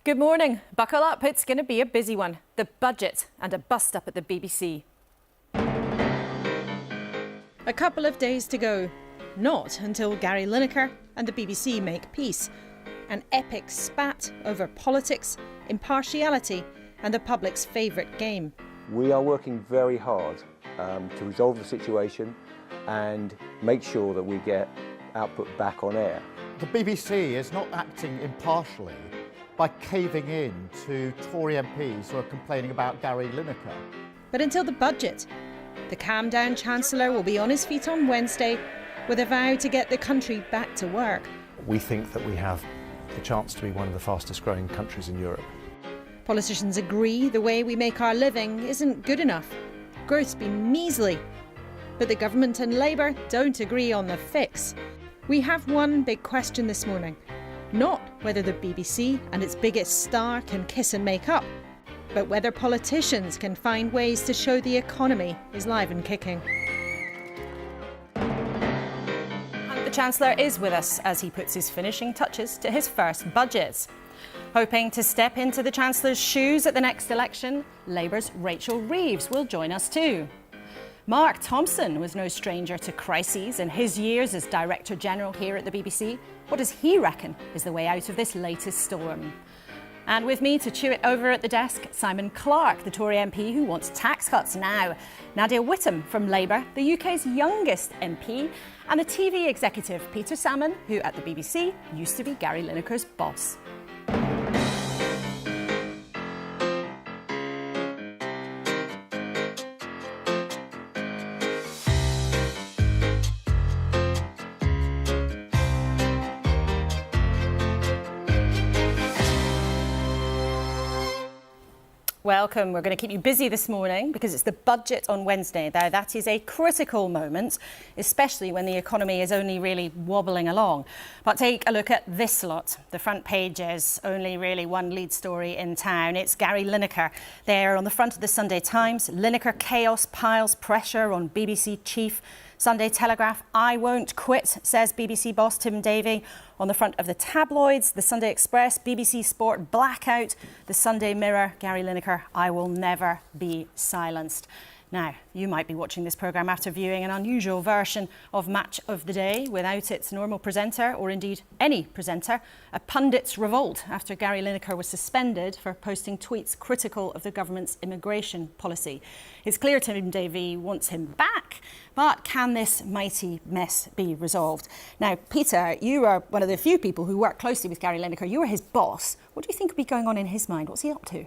Good morning. Buckle up, it's going to be a busy one. The budget and a bust up at the BBC. A couple of days to go. Not until Gary Lineker and the BBC make peace. An epic spat over politics, impartiality and the public's favourite game. We are working very hard to resolve the situation and make sure that we get output back on air. The BBC is not acting impartially by caving in to Tory MPs who are complaining about Gary Lineker. But until the budget, the calm-down chancellor will be on his feet on Wednesday with a vow to get the country back to work. We think that we have the chance to be one of the fastest growing countries in Europe. Politicians agree the way we make our living isn't good enough. Growth's been measly. But the government and Labour don't agree on the fix. We have one big question this morning. Not whether the BBC and its biggest star can kiss and make up, but whether politicians can find ways to show the economy is live and kicking. And the Chancellor is with us as he puts his finishing touches to his first budget. Hoping to step into the Chancellor's shoes at the next election, Labour's Rachel Reeves will join us too. Mark Thompson was no stranger to crises in his years as Director General here at the BBC. What does he reckon is the way out of this latest storm? And with me to chew it over at the desk, Simon Clarke, the Tory MP who wants tax cuts now. Nadia Whittome from Labour, the UK's youngest MP. And the TV executive, Peter Salmon, who at the BBC used to be Gary Lineker's boss. Welcome. We're going to keep you busy this morning because it's the budget on Wednesday. Now, that is a critical moment, especially when the economy is only really wobbling along. But take a look at this lot. The front page is only really one lead story in town. It's Gary Lineker there on the front of the Sunday Times. Lineker chaos piles pressure on BBC chief. Sunday Telegraph, I won't quit, says BBC boss Tim Davie. On the front of the tabloids, the Sunday Express, BBC Sport, blackout. The Sunday Mirror, Gary Lineker, I will never be silenced. Now, you might be watching this programme after viewing an unusual version of Match of the Day without its normal presenter, or indeed any presenter. A pundit's revolt after Gary Lineker was suspended for posting tweets critical of the government's immigration policy. It's clear Tim Davie wants him back, but can this mighty mess be resolved? Now, Peter, you are one of the few people who work closely with Gary Lineker. You were his boss. What do you think would be going on in his mind? What's he up to?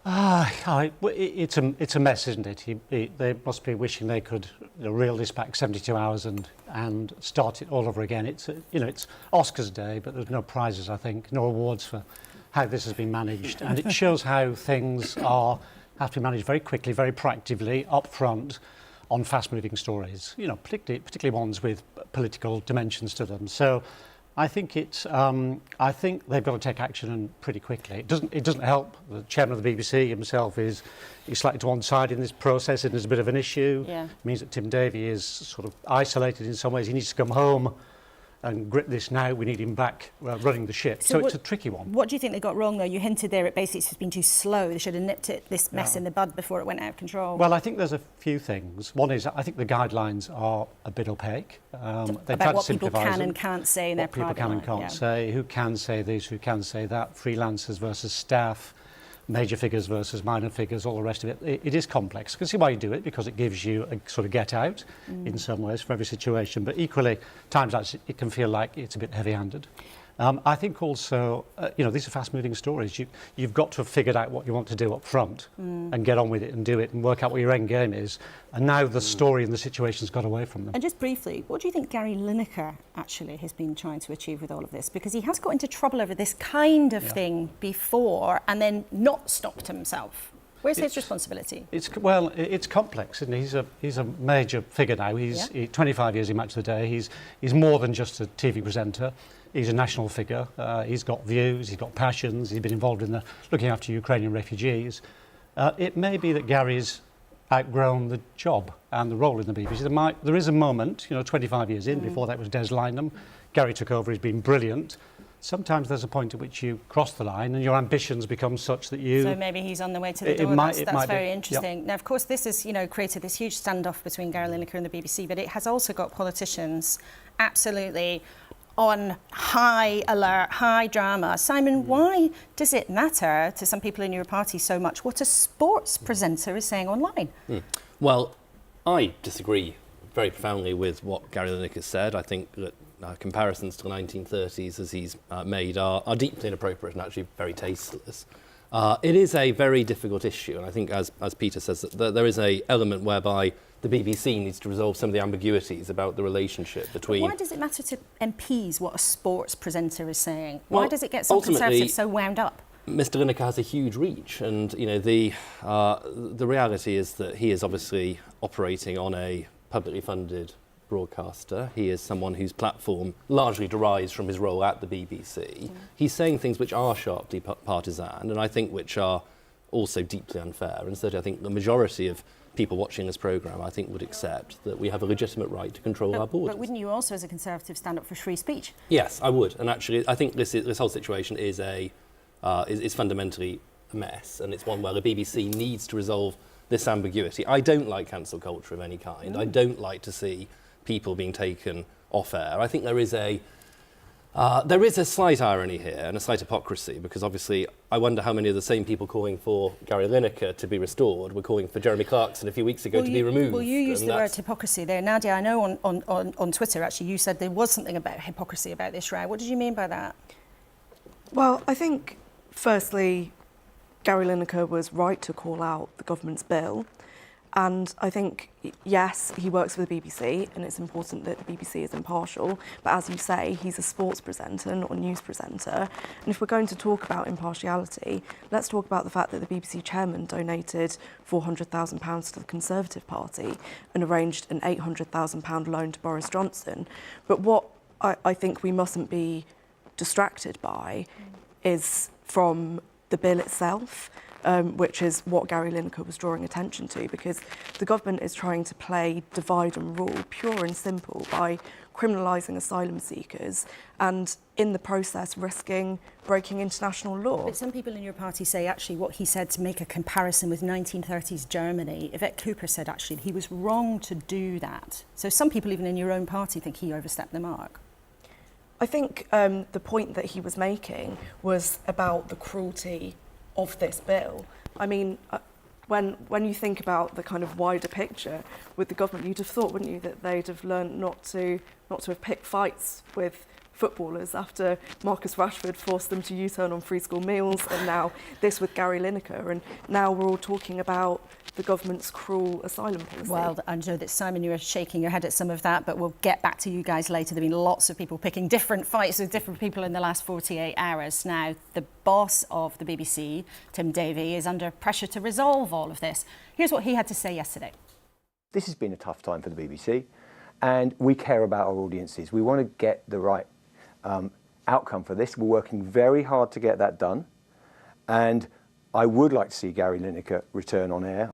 It's a mess, isn't it? They must be wishing they could reel this back 72 hours and start it all over again. It's Oscars Day, but there's no prizes, I think, no awards for how this has been managed, and it shows how things have to be managed very quickly, very proactively, up front, on fast-moving stories. Particularly ones with political dimensions to them. So I think I think they've got to take action and pretty quickly. It doesn't help. The chairman of the BBC himself is slightly to one side in this process, and there's a bit of an issue. Yeah. It means that Tim Davie is sort of isolated in some ways. He needs to come home and grip this now. We need him back running the ship. So it's a tricky one. What do you think they got wrong, though? You hinted there it basically has been too slow. They should have nipped this mess in the bud before it went out of control. Well, I think there's a few things. One is I think the guidelines are a bit opaque. About what people can and can't say in their private life. What people can and can't say, who can say this, who can say that, freelancers versus staff, major figures versus minor figures, all the rest of it. It is complex. I can see why you do it, because it gives you a sort of get out in some ways for every situation. But equally, times like it can feel like it's a bit heavy-handed. I think also, these are fast-moving stories. You've got to have figured out what you want to do up front and get on with it and do it and work out what your end game is. And now the story and the situation's got away from them. And just briefly, what do you think Gary Lineker actually has been trying to achieve with all of this? Because he has got into trouble over this kind of thing before and then not stopped himself. Where's his responsibility? It's complex, isn't it? He's a major figure now. He's 25 years in Match of the Day. He's more than just a TV presenter. He's a national figure. He's got views. He's got passions. He's been involved in looking after Ukrainian refugees. It may be that Gary's outgrown the job and the role in the BBC. There is a moment, 25 years in, before that was Des Lynam. Gary took over. He's been brilliant. sometimes there's a point at which you cross the line and your ambitions become such that you... So maybe he's on the way to the door. That's very interesting. Yep. Now, of course, this has, created this huge standoff between Gary Lineker and the BBC, but it has also got politicians absolutely on high alert, high drama. Simon, why does it matter to some people in your party so much what a sports presenter is saying online? Well, I disagree very profoundly with what Gary Lineker said. I think that comparisons to the 1930s, as he's made, are deeply inappropriate and actually very tasteless. It is a very difficult issue, and I think, as Peter says, that there is an element whereby the BBC needs to resolve some of the ambiguities about the relationship between... But why does it matter to MPs what a sports presenter is saying? Why does it get some Conservatives so wound up? Mr Lineker has a huge reach, and the reality is that he is obviously operating on a publicly funded broadcaster. He is someone whose platform largely derives from his role at the BBC. He's saying things which are sharply partisan, and I think which are also deeply unfair. And certainly I think the majority of people watching this programme, I think, would accept that we have a legitimate right to control our borders. But wouldn't you also, as a Conservative, stand up for free speech? Yes, I would. And actually, I think this whole situation is fundamentally a mess, and it's one where the BBC needs to resolve this ambiguity. I don't like cancel culture of any kind. I don't like to see people being taken off air. I think there is a slight irony here and a slight hypocrisy, because obviously I wonder how many of the same people calling for Gary Lineker to be restored were calling for Jeremy Clarkson a few weeks ago to be removed. Well, you used the word hypocrisy there. Nadia, I know on Twitter, actually, you said there was something about hypocrisy about this row. What did you mean by that? Well, I think, firstly, Gary Lineker was right to call out the government's bill. And I think, yes, he works for the BBC, and it's important that the BBC is impartial. But as you say, he's a sports presenter, not a news presenter. And if we're going to talk about impartiality, let's talk about the fact that the BBC chairman donated £400,000 to the Conservative Party and arranged an £800,000 loan to Boris Johnson. But what I think we mustn't be distracted by is from the bill itself, which is what Gary Lineker was drawing attention to, because the government is trying to play divide and rule, pure and simple, by criminalising asylum seekers and in the process risking breaking international law. But some people in your party say actually what he said, to make a comparison with 1930s Germany, Yvette Cooper said actually he was wrong to do that. So some people even in your own party think he overstepped the mark. I think the point that he was making was about the cruelty of this bill. I mean, when you think about the kind of wider picture with the government, you'd have thought, wouldn't you, that they'd have learned not to have picked fights with footballers after Marcus Rashford forced them to U-turn on free school meals, and now this with Gary Lineker, and now we're all talking about the government's cruel asylum policy. Well, I know that, Simon, you were shaking your head at some of that, but we'll get back to you guys later. There have been lots of people picking different fights with different people in the last 48 hours. Now, the boss of the BBC, Tim Davie, is under pressure to resolve all of this. Here's what he had to say yesterday. This has been a tough time for the BBC, and we care about our audiences. We want to get the right outcome for this. We're working very hard to get that done, and I would like to see Gary Lineker return on air.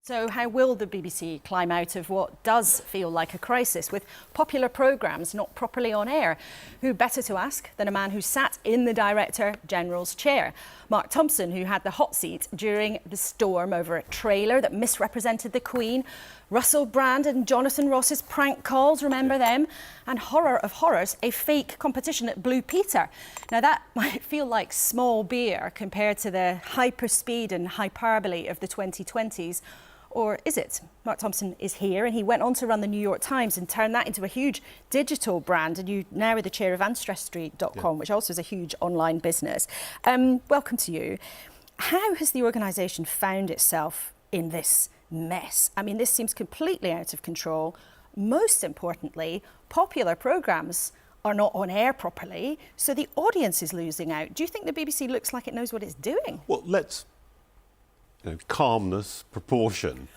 So how will the BBC climb out of what does feel like a crisis with popular programmes not properly on air? Who better to ask than a man who sat in the Director General's chair? Mark Thompson, who had the hot seat during the storm over a trailer that misrepresented the Queen, Russell Brand and Jonathan Ross's prank calls, remember them? And horror of horrors, a fake competition at Blue Peter. Now that might feel like small beer compared to the hyperspeed and hyperbole of the 2020s. Or is it? Mark Thompson is here, and he went on to run the New York Times and turn that into a huge digital brand. And you now are the chair of AncestryStreet.com, which also is a huge online business. Welcome to you. How has the organisation found itself in this mess? I mean, this seems completely out of control. Most importantly, popular programmes are not on air properly, so the audience is losing out. Do you think the BBC looks like it knows what it's doing? Well, let's calmness, proportion.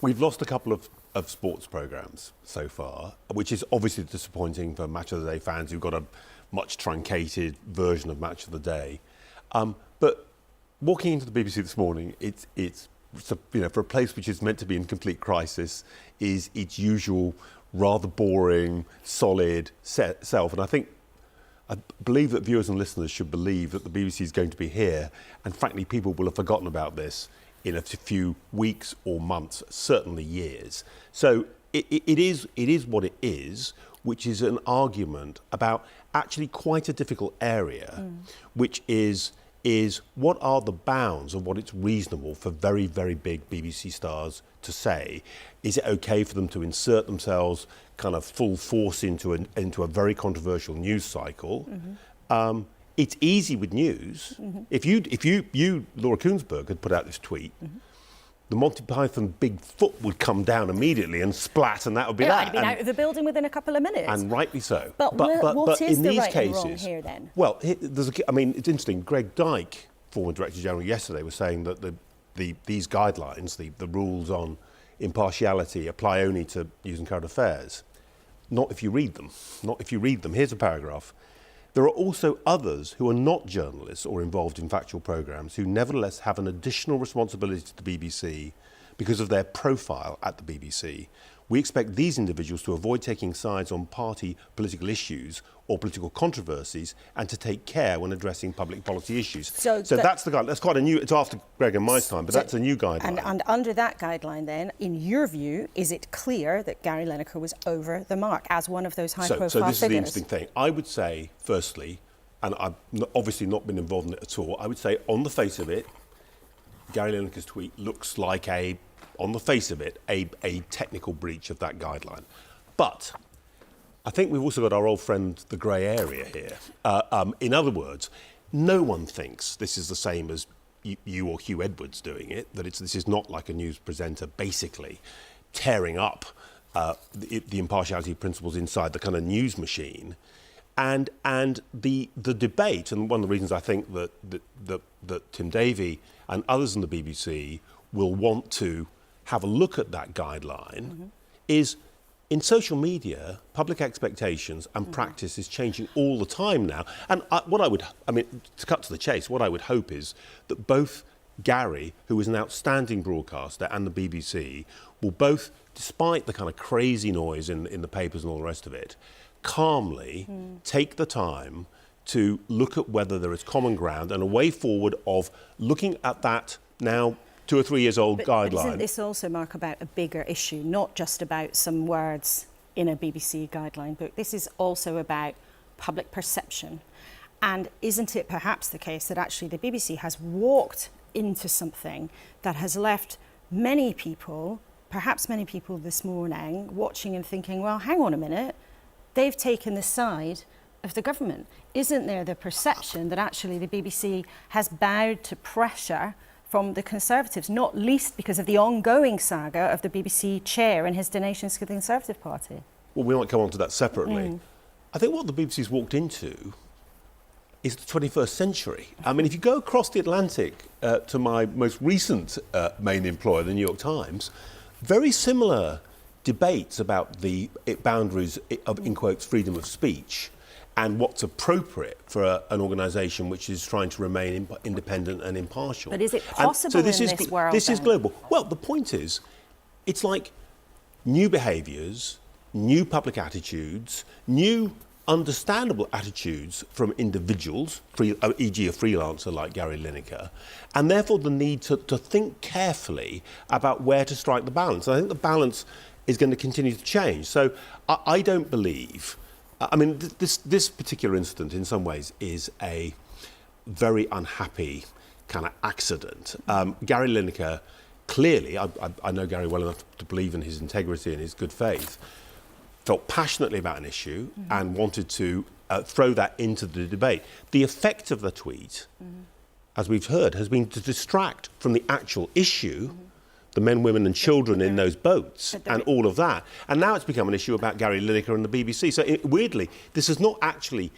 We've lost a couple of sports programmes so far, which is obviously disappointing for Match of the Day fans who've got a much truncated version of Match of the Day. But walking into the BBC this morning, it's for a place which is meant to be in complete crisis, is its usual rather boring, solid self. And I think I believe that viewers and listeners should believe that the BBC is going to be here, and frankly, people will have forgotten about this in a few weeks or months, certainly years. So it is what it is, which is an argument about actually quite a difficult area, which is what are the bounds of what it's reasonable for very, very big BBC stars to say? Is it okay for them to insert themselves kind of full force into a very controversial news cycle? It's easy with news. If you, Laura Kuenssberg, had put out this tweet, the Monty Python big foot would come down immediately and splat, and that would be that. I'd been out of the building within a couple of minutes. And rightly so. But what is in the these right and cases, wrong here then? Well, it's interesting. Greg Dyke, former Director General, yesterday was saying that these guidelines, the rules on impartiality, apply only to news and current affairs. Not if you read them. Not if you read them. Here's a paragraph. There are also others who are not journalists or involved in factual programmes who nevertheless have an additional responsibility to the BBC because of their profile at the BBC. We expect these individuals to avoid taking sides on party political issues or political controversies and to take care when addressing public policy issues. So that's the guideline. That's quite a new, it's after Greg and my time, but that's a new guideline. And under that guideline then, in your view, is it clear that Gary Lineker was over the mark as one of those high-profile figures? So this is the interesting thing. I would say, firstly, and I've obviously not been involved in it at all, I would say on the face of it, Gary Lineker's tweet looks like a technical breach of that guideline. But I think we've also got our old friend, the grey area here. In other words, no one thinks this is the same as you or Hugh Edwards doing it, that this is not like a news presenter basically tearing up the impartiality principles inside the kind of news machine. And the debate, and one of the reasons I think that Tim Davie and others in the BBC will want to have a look at that guideline is in social media, public expectations and practice is changing all the time now. And to cut to the chase, what I would hope is that both Gary, who is an outstanding broadcaster, and the BBC will both, despite the kind of crazy noise in the papers and all the rest of it, calmly take the time to look at whether there is common ground and a way forward of looking at that now 2 or 3 years old guideline. But isn't this also, Mark, about a bigger issue, not just about some words in a BBC guideline book? This is also about public perception. And isn't it perhaps the case that actually the BBC has walked into something that has left many people, perhaps many people this morning, watching and thinking, well, hang on a minute, they've taken the side of the government. Isn't there the perception that actually the BBC has bowed to pressure from the Conservatives, not least because of the ongoing saga of the BBC chair and his donations to the Conservative Party? Well, we might come on to that separately. I think what the BBC's walked into is the 21st century. I mean, if you go across the Atlantic to my most recent main employer, the New York Times, very similar debates about the boundaries of, in quotes, freedom of speech and what's appropriate for an organisation which is trying to remain independent and impartial. But is it possible in this world? This is global. Well, the point is, it's like new behaviours, new public attitudes, new understandable attitudes from individuals, e.g. a freelancer like Gary Lineker, and therefore the need to think carefully about where to strike the balance. And I think the balance is going to continue to change. So I don't believe... I mean, this particular incident, in some ways, is a very unhappy kind of accident. Gary Lineker, clearly, I know Gary well enough to believe in his integrity and his good faith, felt passionately about an issue and wanted to throw that into the debate. The effect of the tweet, as we've heard, has been to distract from the actual issue, the men, women and children in those boats and all of that. And now it's become an issue about Gary Lineker and the BBC. So weirdly, this is not actually,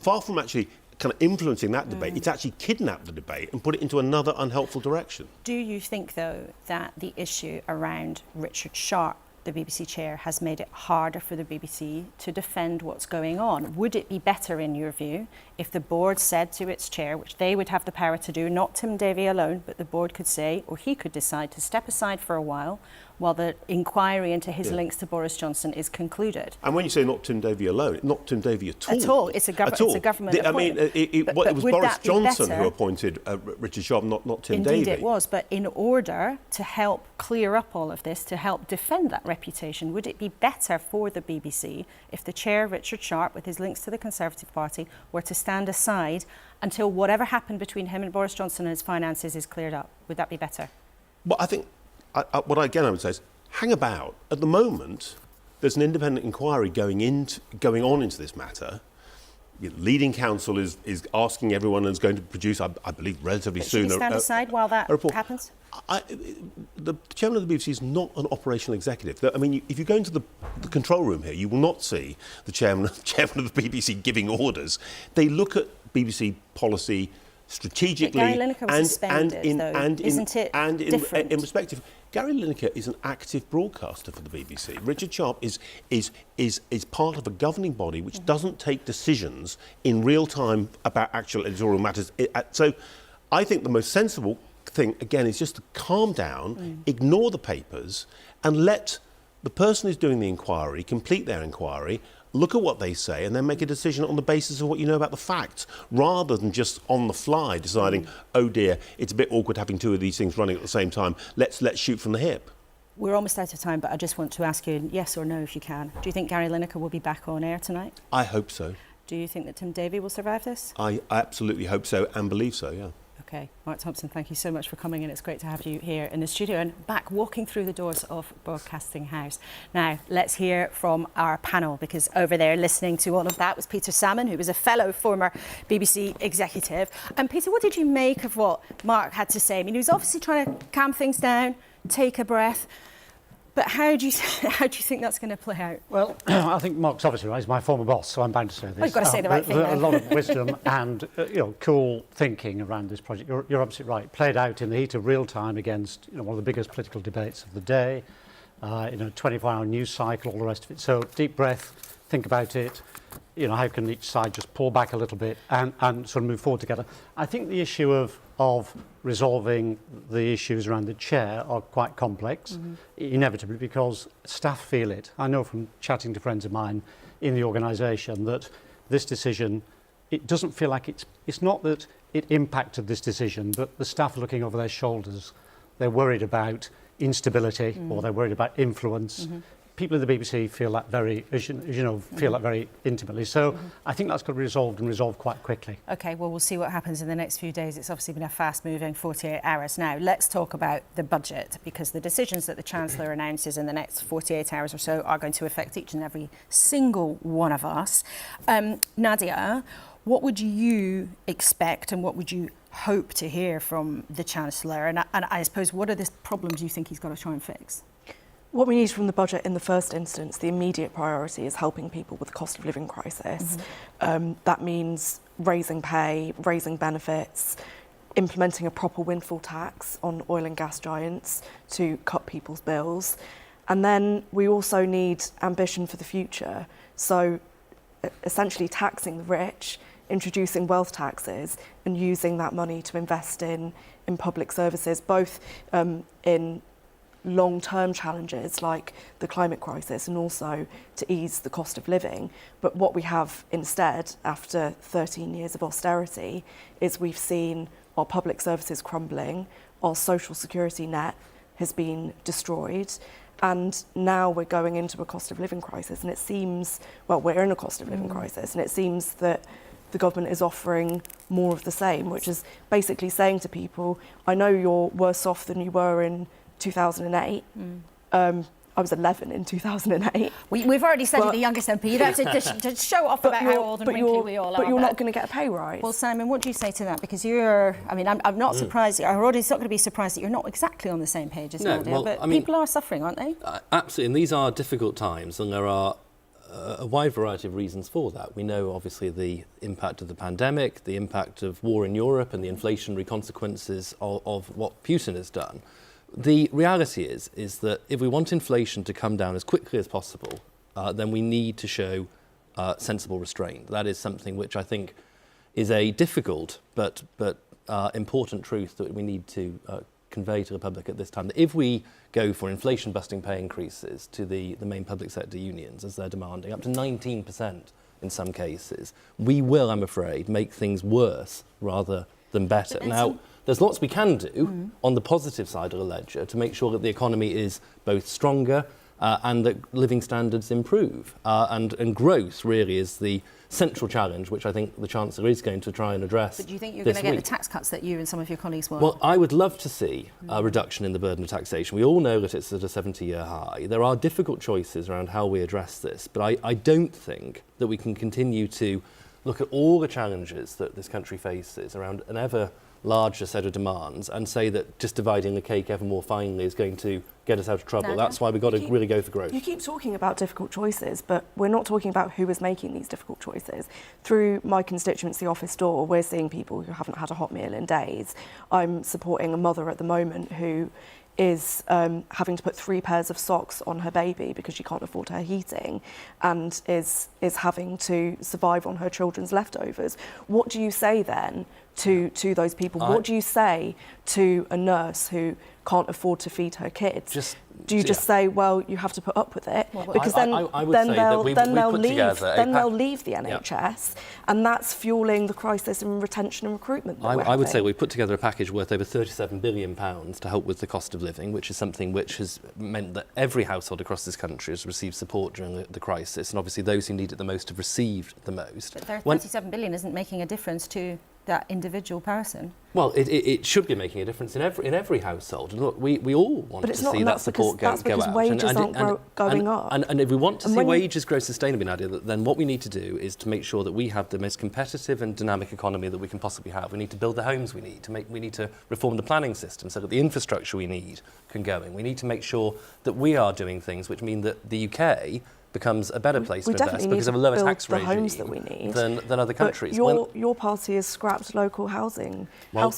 far from actually kind of influencing that debate, it's actually kidnapped the debate and put it into another unhelpful direction. Do you think, though, that the issue around Richard Sharp, the BBC chair, has made it harder for the BBC to defend what's going on? Would it be better, in your view, if the board said to its chair, which they would have the power to do, not Tim Davie alone, but the board could say, or he could decide to step aside for a while while the inquiry into his links to Boris Johnson is concluded. And when you say not Tim Davie alone, not Tim Davie at all. At all. It's a government appointment. It was Boris Johnson who appointed Richard Sharp, not Tim Davie. Indeed it was, but in order to help clear up all of this, to help defend that reputation, would it be better for the BBC if the chair, Richard Sharp, with his links to the Conservative Party, were to stand aside until whatever happened between him and Boris Johnson and his finances is cleared up? Would that be better? Well, I think what I would say is hang about. At the moment, there's an independent inquiry going on into this matter. The leading counsel is asking everyone and is going to produce, I believe, relatively soon. Should we stand aside while that happens? The chairman of the BBC is not an operational executive. I mean, if you go into the control room here, you will not see the chairman of the BBC giving orders. They look at BBC policy strategically in respective. Gary Lineker is an active broadcaster for the BBC. Richard Sharp is part of a governing body which doesn't take decisions in real time about actual editorial matters. So I think the most sensible thing, again, is just to calm down, ignore the papers, and let the person who's doing the inquiry complete their inquiry, look at what they say, and then make a decision on the basis of what you know about the facts, rather than just on the fly deciding, oh dear, it's a bit awkward having two of these things running at the same time. Let's shoot from the hip. We're almost out of time, but I just want to ask you, yes or no, if you can. Do you think Gary Lineker will be back on air tonight? I hope so. Do you think that Tim Davie will survive this? I absolutely hope so and believe so, yeah. Okay, Mark Thompson, thank you so much for coming in. It's great to have you here in the studio and back walking through the doors of Broadcasting House. Now, let's hear from our panel, because over there listening to all of that was Peter Salmon, who was a fellow former BBC executive. And Peter, what did you make of what Mark had to say? I mean, he was obviously trying to calm things down, take a breath. But how do you think that's going to play out? Well, I think Mark's obviously right. He's my former boss, so I'm bound to say this. Well, you've got to say the right thing. A lot of wisdom and cool thinking around this project. You're absolutely right. Played out in the heat of real time against one of the biggest political debates of the day. 24-hour news cycle, all the rest of it. So deep breath, think about it. How can each side just pull back a little bit and sort of move forward together? I think the issue of resolving the issues around the chair are quite complex, inevitably, because staff feel it. I know from chatting to friends of mine in the organisation that this decision, it doesn't feel like it's not that it impacted this decision, but the staff are looking over their shoulders. They're worried about instability or they're worried about influence. People at the BBC feel that very, feel that very intimately. So I think that's got to be resolved quite quickly. OK, well, we'll see what happens in the next few days. It's obviously been a fast-moving 48 hours now. Let's talk about the budget, because the decisions that the Chancellor announces in the next 48 hours or so are going to affect each and every single one of us. Nadia, what would you expect and what would you hope to hear from the Chancellor? And I suppose, what are the problems you think he's got to try and fix? What we need from the budget in the first instance, the immediate priority, is helping people with the cost of living crisis. That means raising pay, raising benefits, implementing a proper windfall tax on oil and gas giants to cut people's bills. And then we also need ambition for the future. So essentially taxing the rich, introducing wealth taxes and using that money to invest in public services, both in long-term challenges like the climate crisis and also to ease the cost of living. But what we have instead, after 13 years of austerity, is we've seen our public services crumbling, our social security net has been destroyed, and now we're going into a cost of living crisis. And it seems, well, we're in a cost of living crisis, and it seems that the government is offering more of the same, which is basically saying to people, I know you're worse off than you were in 2008. I was 11 in 2008. We've already said you're the youngest MP. You don't have to show off about how old and wrinkly we all are. But you're not going to get a pay rise. Well, Simon, what do you say to that? Because I'm not surprised. Our audience is not going to be surprised that you're not exactly on the same page as Nadia, but people are suffering, aren't they? Absolutely, and these are difficult times, and there are a wide variety of reasons for that. We know, obviously, the impact of the pandemic, the impact of war in Europe, and the inflationary consequences of what Putin has done. The reality is that if we want inflation to come down as quickly as possible, then we need to show sensible restraint. That is something which I think is a difficult but important truth that we need to convey to the public at this time that if we go for inflation-busting pay increases to the main public sector unions, as they're demanding, up to 19% in some cases, we will, I'm afraid, make things worse rather than better. Now, there's lots we can do on the positive side of the ledger to make sure that the economy is both stronger and that living standards improve. And growth really is the central challenge, which I think the Chancellor is going to try and address. But do you think you're going to get the tax cuts that you and some of your colleagues want? Well, I would love to see a reduction in the burden of taxation. We all know that it's at a 70-year high. There are difficult choices around how we address this, but I don't think that we can continue to look at all the challenges that this country faces around an ever larger set of demands and say that just dividing the cake ever more finely is going to get us out of trouble. That's why we've got to really go for growth. You keep talking about difficult choices, but we're not talking about who is making these difficult choices. Through my constituency office door, we're seeing people who haven't had a hot meal in days. I'm supporting a mother at the moment who is having to put 3 pairs of socks on her baby because she can't afford her heating and is having to survive on her children's leftovers. What do you say then to those people? What do you say to a nurse who can't afford to feed her kids? Do you just say, well, you have to put up with it? Because then they'll leave the NHS, and that's fueling the crisis in retention and recruitment. I would say we put together a package worth over £37 billion to help with the cost of living, which is something which has meant that every household across this country has received support during the crisis, and obviously those who need it the most have received the most. But £37 billion isn't making a difference to that individual person. Well, it should be making a difference in every household. And look, we all want to see that support go out. Because wages aren't going up. And if we want to see wages grow sustainably, Nadia, then what we need to do is to make sure that we have the most competitive and dynamic economy that we can possibly have. We need to build the homes we need. We need to reform the planning system so that the infrastructure we need can go in. We need to make sure that we are doing things which mean that the UK becomes a better place to invest because of a lower tax regime than other countries. Your party has scrapped local house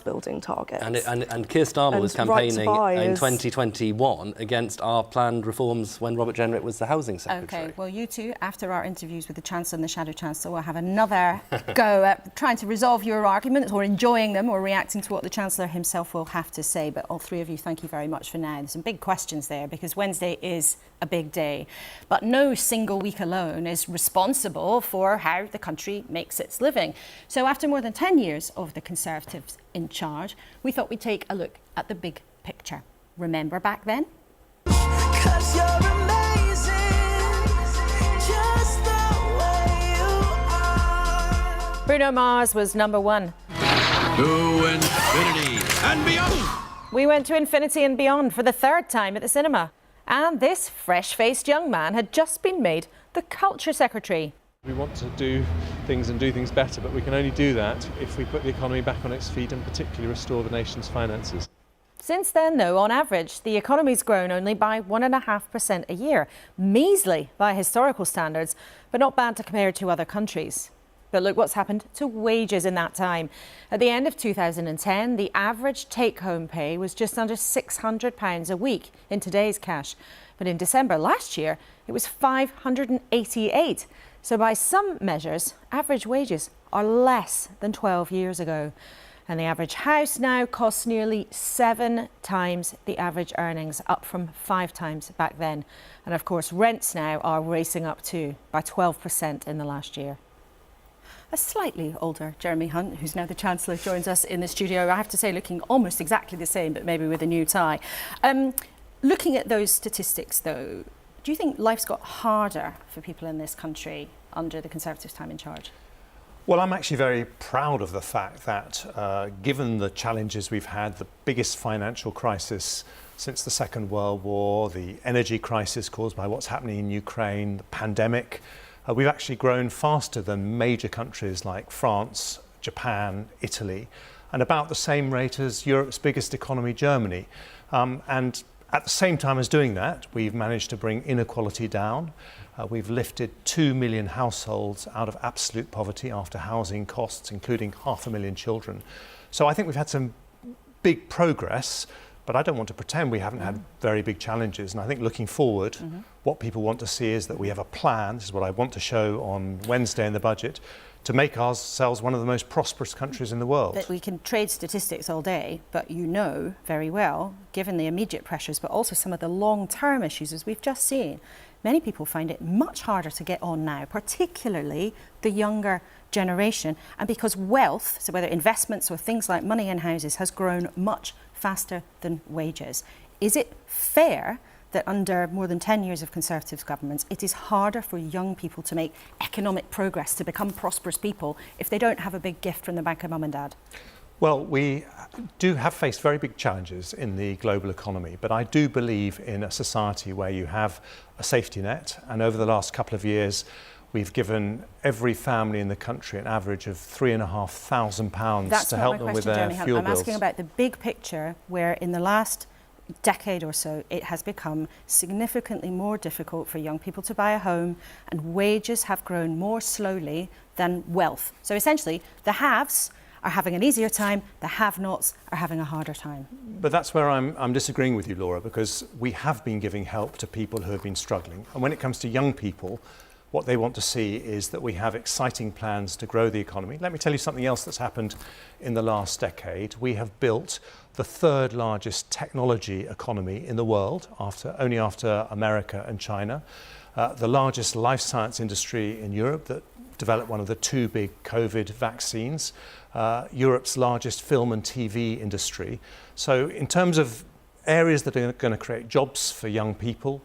building targets. And Keir Starmer was campaigning in 2021 against our planned reforms when Robert Jenrick was the Housing Secretary. OK, well, you two, after our interviews with the Chancellor and the Shadow Chancellor, will have another go at trying to resolve your arguments or enjoying them or reacting to what the Chancellor himself will have to say. But all three of you, thank you very much for now. There's some big questions there because Wednesday is a big day. But no single week alone is responsible for how the country makes its living. So after more than 10 years of the Conservatives in charge, we thought we'd take a look at the big picture. Remember back then? 'Cause you're amazing, just the way you are. Bruno Mars was number 1. To infinity and beyond. We went to infinity and beyond for the 3rd time at the cinema. And this fresh-faced young man had just been made the Culture Secretary. We want to do things and do things better, but we can only do that if we put the economy back on its feet and particularly restore the nation's finances. Since then, though, on average, the economy's grown only by 1.5% a year. Measly by historical standards, but not bad to compare to other countries. But look what's happened to wages in that time. At the end of 2010, the average take-home pay was just under £600 a week in today's cash. But in December last year, it was £588. So by some measures, average wages are less than 12 years ago. And the average house now costs nearly 7 times the average earnings, up from 5 times back then. And of course, rents now are racing up too, by 12% in the last year. A slightly older Jeremy Hunt, who's now the Chancellor, joins us in the studio. I have to say, looking almost exactly the same, but maybe with a new tie. Looking at those statistics, though, do you think life's got harder for people in this country under the Conservatives' time in charge? Well, I'm actually very proud of the fact that, given the challenges we've had, the biggest financial crisis since the Second World War, the energy crisis caused by what's happening in Ukraine, the pandemic, we've actually grown faster than major countries like France, Japan, Italy, and about the same rate as Europe's biggest economy, Germany. And at the same time as doing that, we've managed to bring inequality down. We've lifted 2 million households out of absolute poverty after housing costs, including 500,000 children. So I think we've had some big progress, But I don't want to pretend we haven't had very big challenges. And I think looking forward, what people want to see is that we have a plan, this is what I want to show on Wednesday in the budget, to make ourselves one of the most prosperous countries in the world. But we can trade statistics all day, but you know very well, given the immediate pressures, but also some of the long-term issues, as we've just seen, many people find it much harder to get on now, particularly the younger generation. And because wealth, so whether investments or things like money in houses, has grown much faster than wages. Is it fair that under more than 10 years of Conservative governments, it is harder for young people to make economic progress, to become prosperous people, if they don't have a big gift from the bank of mum and dad? Well, we do have faced very big challenges in the global economy, but I do believe in a society where you have a safety net, and over the last couple of years, we've given every family in the country an average of £3,500 to help them with their fuel bills. I'm asking about the big picture, where in the last decade or so, it has become significantly more difficult for young people to buy a home, and wages have grown more slowly than wealth. So essentially, the haves are having an easier time, the have-nots are having a harder time. But that's where I'm disagreeing with you, Laura, because we have been giving help to people who have been struggling. And when it comes to young people, what they want to see is that we have exciting plans to grow the economy. Let me tell you something else that's happened in the last decade. We have built the third largest technology economy in the world, only after America and China. The largest life science industry in Europe that developed one of the two big COVID vaccines. Europe's largest film and TV industry. So in terms of areas that are going to create jobs for young people,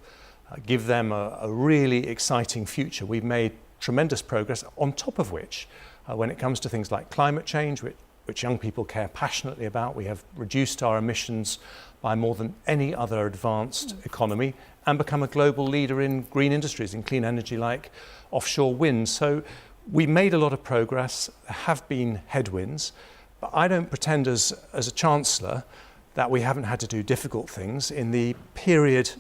give them a really exciting future, we've made tremendous progress, on top of which, when it comes to things like climate change, which young people care passionately about, we have reduced our emissions by more than any other advanced economy and become a global leader in green industries, in clean energy like offshore wind. So we made a lot of progress, there have been headwinds, but I don't pretend as a chancellor that we haven't had to do difficult things. In the period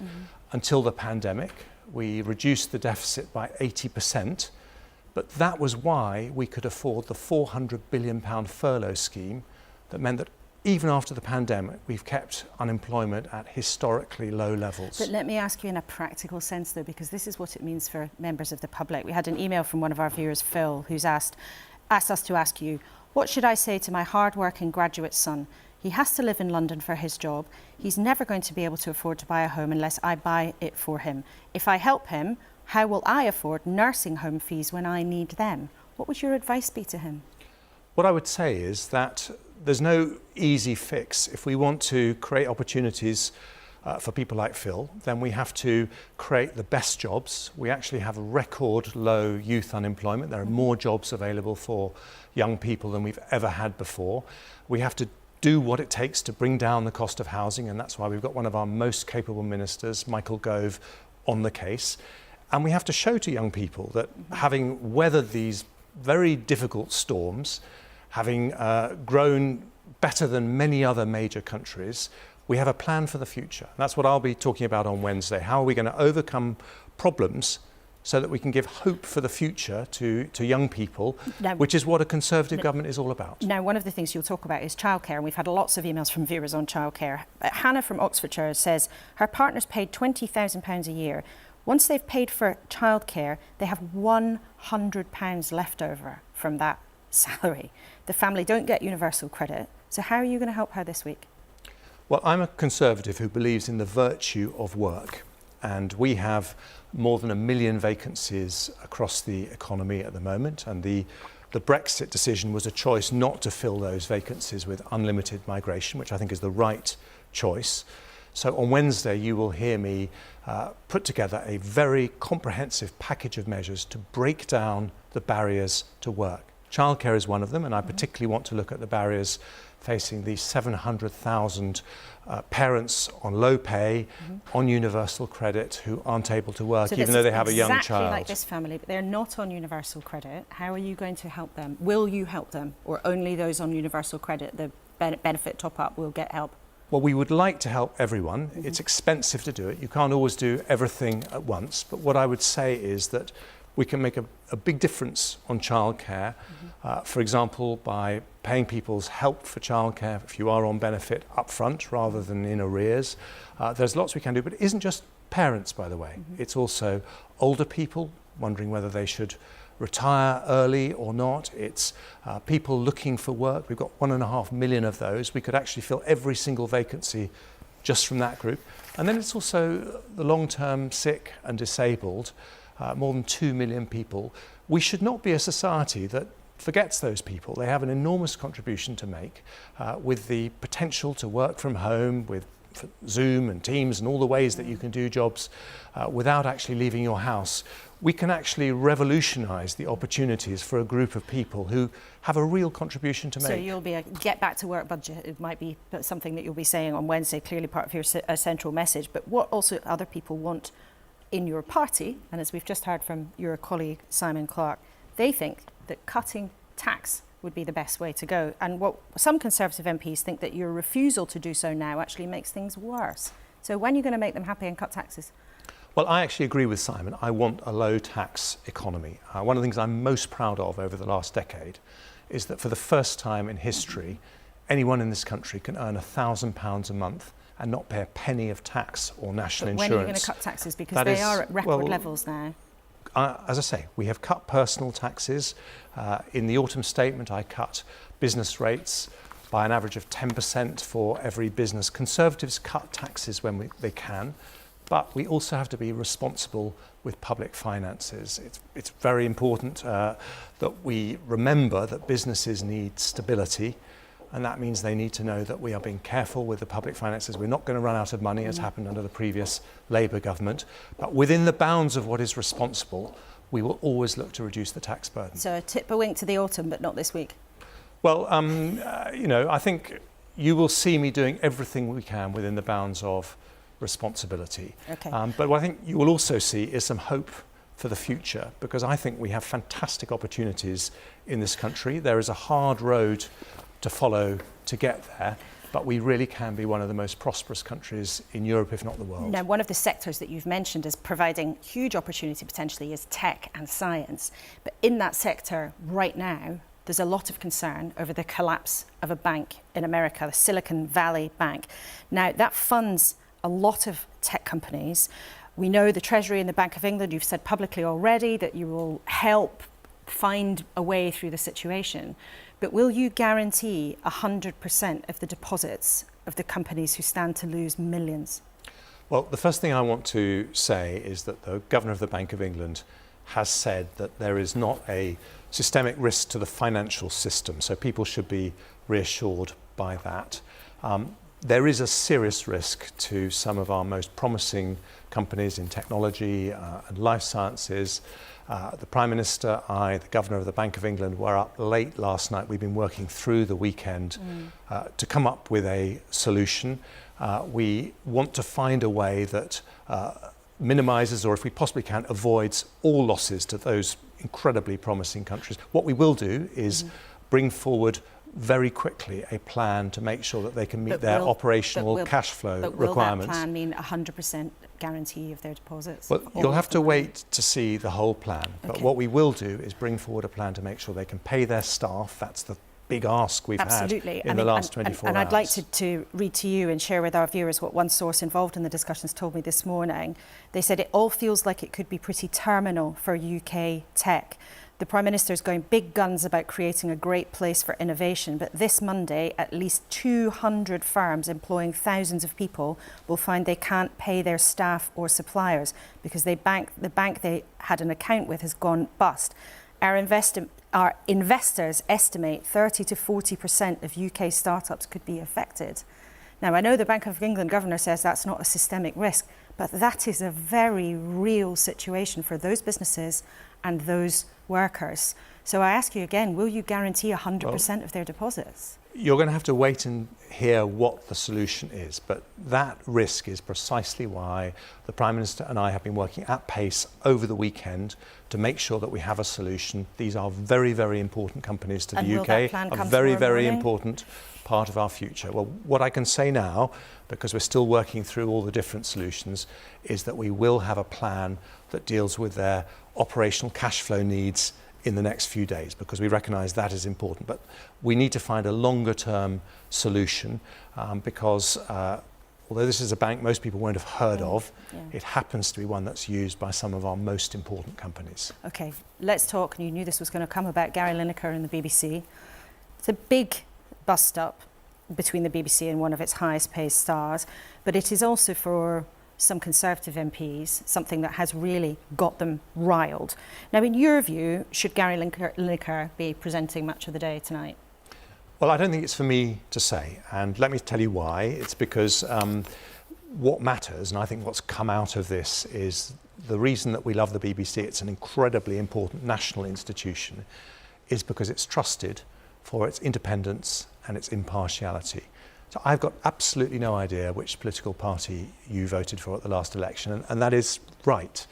until the pandemic, we reduced the deficit by 80%, but that was why we could afford the £400 billion furlough scheme that meant that even after the pandemic, we've kept unemployment at historically low levels. But let me ask you in a practical sense, though, because this is what it means for members of the public. We had an email from one of our viewers, Phil, who's asked us to ask you, what should I say to my hard-working graduate son? He has to live in London for his job. He's never going to be able to afford to buy a home unless I buy it for him. If I help him, how will I afford nursing home fees when I need them? What would your advice be to him? What I would say is that there's no easy fix. If we want to create opportunities for people like Phil, then we have to create the best jobs. We actually have a record low youth unemployment. There are more jobs available for young people than we've ever had before. We have to do what it takes to bring down the cost of housing, and that's why we've got one of our most capable ministers, Michael Gove, on the case. And we have to show to young people that having weathered these very difficult storms, having grown better than many other major countries, we have a plan for the future. That's what I'll be talking about on Wednesday. How are we going to overcome problems so that we can give hope for the future to young people, which is what a Conservative government is all about. Now, one of the things you'll talk about is childcare, and we've had lots of emails from viewers on childcare. Hannah from Oxfordshire says her partner's paid £20,000 a year. Once they've paid for childcare, they have £100 left over from that salary. The family don't get universal credit. So how are you going to help her this week? Well, I'm a Conservative who believes in the virtue of work. And we have more than 1 million vacancies across the economy at the moment. And the Brexit decision was a choice not to fill those vacancies with unlimited migration, which I think is the right choice. So on Wednesday, you will hear me put together a very comprehensive package of measures to break down the barriers to work. Childcare is one of them, and I particularly want to look at the barriers facing the 700,000 parents on low pay, on universal credit, who aren't able to work, even though they have a young child. Exactly like this family, but they're not on universal credit. How are you going to help them? Will you help them? Or only those on universal credit, the benefit top-up, will get help? Well, we would like to help everyone. It's expensive to do it. You can't always do everything at once. But what I would say is that we can make a big difference on childcare, for example, by paying people's help for childcare if you are on benefit upfront rather than in arrears. There's lots we can do, but it isn't just parents, by the way. It's also older people wondering whether they should retire early or not. It's people looking for work. We've got 1.5 million of those. We could actually fill every single vacancy just from that group. And then it's also the long-term sick and disabled, more than 2 million people. We should not be a society that forgets those people. They have an enormous contribution to make with the potential to work from home, with Zoom and Teams and all the ways that you can do jobs without actually leaving your house. We can actually revolutionise the opportunities for a group of people who have a real contribution to make. So you'll be a get back to work budget. It might be something that you'll be saying on Wednesday, clearly part of your central message. But what also other people want in your party, and as we've just heard from your colleague Simon Clarke, they think that cutting tax would be the best way to go. And what some Conservative MPs think that your refusal to do so now actually makes things worse. So when are you going to make them happy and cut taxes? Well, I actually agree with Simon. I want a low tax economy. One of the things I'm most proud of over the last decade is that for the first time in history, anyone in this country can earn £1,000 a month and not pay a penny of tax or national insurance. When are you going to cut taxes? Because they are at record levels now. As I say, we have cut personal taxes. In the autumn statement, I cut business rates by an average of 10% for every business. Conservatives cut taxes when they can, but we also have to be responsible with public finances. It's very important that we remember that businesses need stability, and that means they need to know that we are being careful with the public finances. We're not going to run out of money, as happened under the previous Labour government, but within the bounds of what is responsible, we will always look to reduce the tax burden. So a tip a wink to the autumn, but not this week. Well, I think you will see me doing everything we can within the bounds of responsibility. Okay. But what I think you will also see is some hope for the future, because I think we have fantastic opportunities in this country. There is a hard road to follow to get there, but we really can be one of the most prosperous countries in Europe, if not the world. Now, one of the sectors that you've mentioned as providing huge opportunity potentially is tech and science. But in that sector right now, there's a lot of concern over the collapse of a bank in America, the Silicon Valley Bank. Now, that funds a lot of tech companies. We know the Treasury and the Bank of England, you've said publicly already that you will help find a way through the situation. But will you guarantee 100% of the deposits of the companies who stand to lose millions? Well, the first thing I want to say is that the Governor of the Bank of England has said that there is not a systemic risk to the financial system, so people should be reassured by that. There is a serious risk to some of our most promising companies in technology and life sciences. The Prime Minister, the Governor of the Bank of England were up late last night. We've been working through the weekend to come up with a solution. We want to find a way that minimises, or if we possibly can, avoids all losses to those incredibly promising countries. What we will do is bring forward very quickly a plan to make sure that they can meet their operational cash flow requirements. Will that plan mean 100% guarantee of their deposits? Well, you'll have to wait to see the whole plan. But what we will do is bring forward a plan to make sure they can pay their staff. That's the big ask we've had in the last 24 hours. And I'd like to read to you and share with our viewers what one source involved in the discussions told me this morning. They said it all feels like it could be pretty terminal for UK tech. The Prime Minister is going big guns about creating a great place for innovation, but this Monday, at least 200 firms employing thousands of people will find they can't pay their staff or suppliers because the bank they had an account with has gone bust. Our investors estimate 30 to 40% of UK startups could be affected. Now, I know the Bank of England Governor says that's not a systemic risk, but that is a very real situation for those businesses and those workers. So I ask you again, will you guarantee 100% of their deposits? you're going to have to wait and hear what the solution is. But that risk is precisely why the Prime Minister and I have been working at pace over the weekend to make sure that we have a solution. These are very, very important companies to the UK, a very, very important part of our future. Well, what I can say now, because we're still working through all the different solutions, is that we will have a plan that deals with their operational cash flow needs in the next few days, because we recognise that is important. But we need to find a longer term solution because although this is a bank most people won't have heard of, it happens to be one that's used by some of our most important companies. OK, let's talk, and you knew this was going to come, about Gary Lineker and the BBC. It's a big bust-up between the BBC and one of its highest paid stars, but it is also, for some Conservative MPs, something that has really got them riled. Now, in your view, should Gary Lineker be presenting Match of the Day tonight? Well, I don't think it's for me to say, and let me tell you why. It's because what matters, and I think what's come out of this, is the reason that we love the BBC, it's an incredibly important national institution, is because it's trusted for its independence and its impartiality. So I've got absolutely no idea which political party you voted for at the last election, and that is right.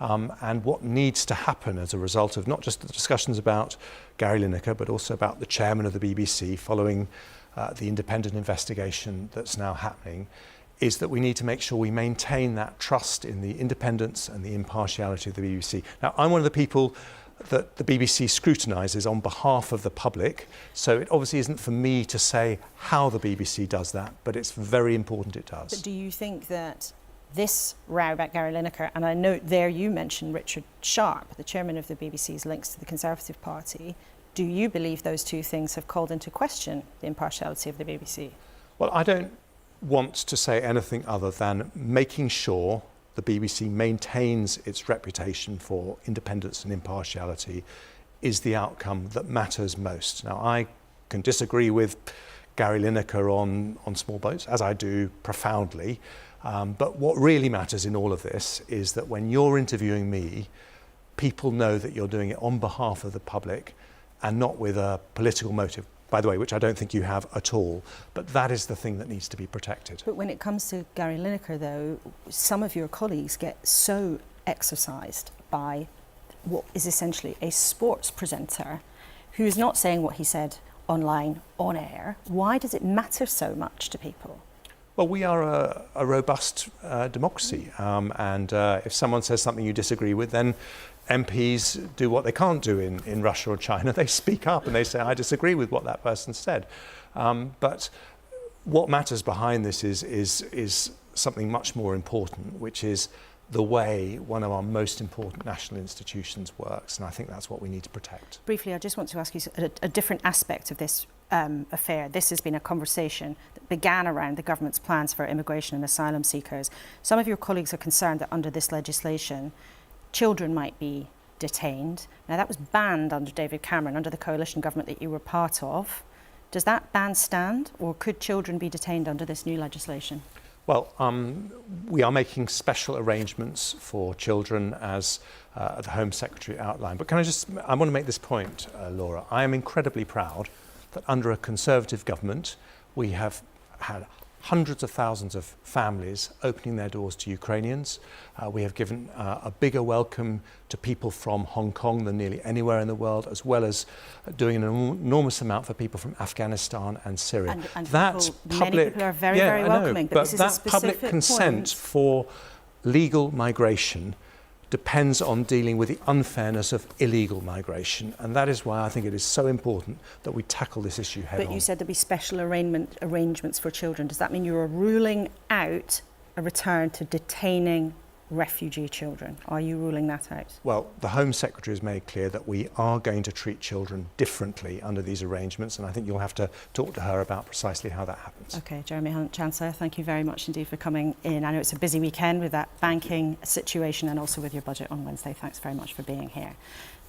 And what needs to happen as a result of not just the discussions about Gary Lineker, but also about the chairman of the BBC following the independent investigation that's now happening, is that we need to make sure we maintain that trust in the independence and the impartiality of the BBC. Now, I'm one of the people that the BBC scrutinises on behalf of the public, so it obviously isn't for me to say how the BBC does that, but it's very important it does. But do you think that this row about Gary Lineker, and I note there you mentioned Richard Sharp, the chairman of the BBC's links to the Conservative Party, do you believe those two things have called into question the impartiality of the BBC? Well, I don't want to say anything other than making sure the BBC maintains its reputation for independence and impartiality is the outcome that matters most. Now, I can disagree with Gary Lineker on small boats, as I do profoundly, but what really matters in all of this is that when you're interviewing me, people know that you're doing it on behalf of the public and not with a political motive, by the way, which I don't think you have at all. But that is the thing that needs to be protected. But when it comes to Gary Lineker, though, some of your colleagues get so exercised by what is essentially a sports presenter who is not saying what he said online, on air. Why does it matter so much to people? Well, we are a robust democracy, and if someone says something you disagree with, then MPs do what they can't do in Russia or China. They speak up and they say, I disagree with what that person said. But what matters behind this is something much more important, which is the way one of our most important national institutions works. And I think that's what we need to protect. Briefly, I just want to ask you a different aspect of this affair. This has been a conversation that began around the government's plans for immigration and asylum seekers. Some of your colleagues are concerned that under this legislation, children might be detained. Now, that was banned under David Cameron, under the coalition government that you were part of. Does that ban stand, or could children be detained under this new legislation? Well, we are making special arrangements for children, as the Home Secretary outlined. But I want to make this point, Laura. I am incredibly proud that under a Conservative government, we have had hundreds of thousands of families opening their doors to Ukrainians. We have given a bigger welcome to people from Hong Kong than nearly anywhere in the world, as well as doing an enormous amount for people from Afghanistan and Syria. And many public, people are very, very welcoming. But this is that a specific public consent point for legal migration depends on dealing with the unfairness of illegal migration, and that is why I think it is so important that we tackle this issue head on. But you said there'd be special arrangements for children. Does that mean you're ruling out a return to detaining refugee children? Are you ruling that out? Well, the Home Secretary has made clear that we are going to treat children differently under these arrangements, and I think you'll have to talk to her about precisely how that happens. OK, Jeremy Hunt, Chancellor, thank you very much indeed for coming in. I know it's a busy weekend with that banking situation and also with your budget on Wednesday. Thanks very much for being here.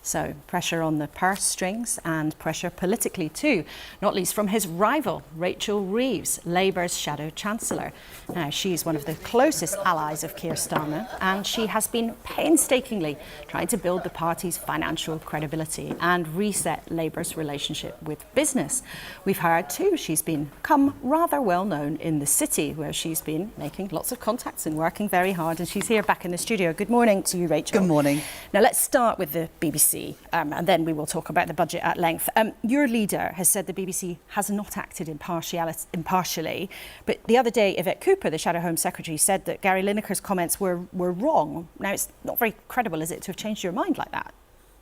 So pressure on the purse strings and pressure politically too, not least from his rival, Rachel Reeves, Labour's shadow chancellor. Now, she's one of the closest allies of Keir Starmer, and she has been painstakingly trying to build the party's financial credibility and reset Labour's relationship with business. We've heard too she's become rather well known in the city, where she's been making lots of contacts and working very hard, and she's here back in the studio. Good morning to you, Rachel. Good morning. Now let's start with the BBC. And then we will talk about the budget at length. Your leader has said the BBC has not acted impartially, but the other day Yvette Cooper, the Shadow Home Secretary, said that Gary Lineker's comments were wrong. Now, it's not very credible, is it, to have changed your mind like that?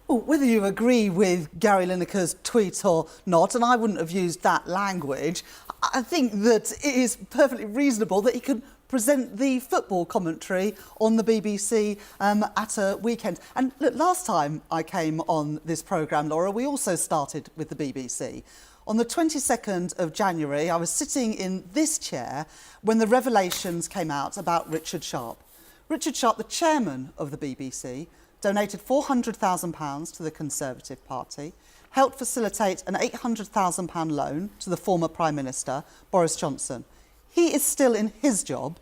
Well, whether you agree with Gary Lineker's tweet or not, and I wouldn't have used that language, I think that it is perfectly reasonable that he could present the football commentary on the BBC at a weekend. And look, last time I came on this programme, Laura, we also started with the BBC. On the 22nd of January, I was sitting in this chair when the revelations came out about Richard Sharp. Richard Sharp, the chairman of the BBC, donated £400,000 to the Conservative Party, helped facilitate an £800,000 loan to the former Prime Minister, Boris Johnson. He is still in his job.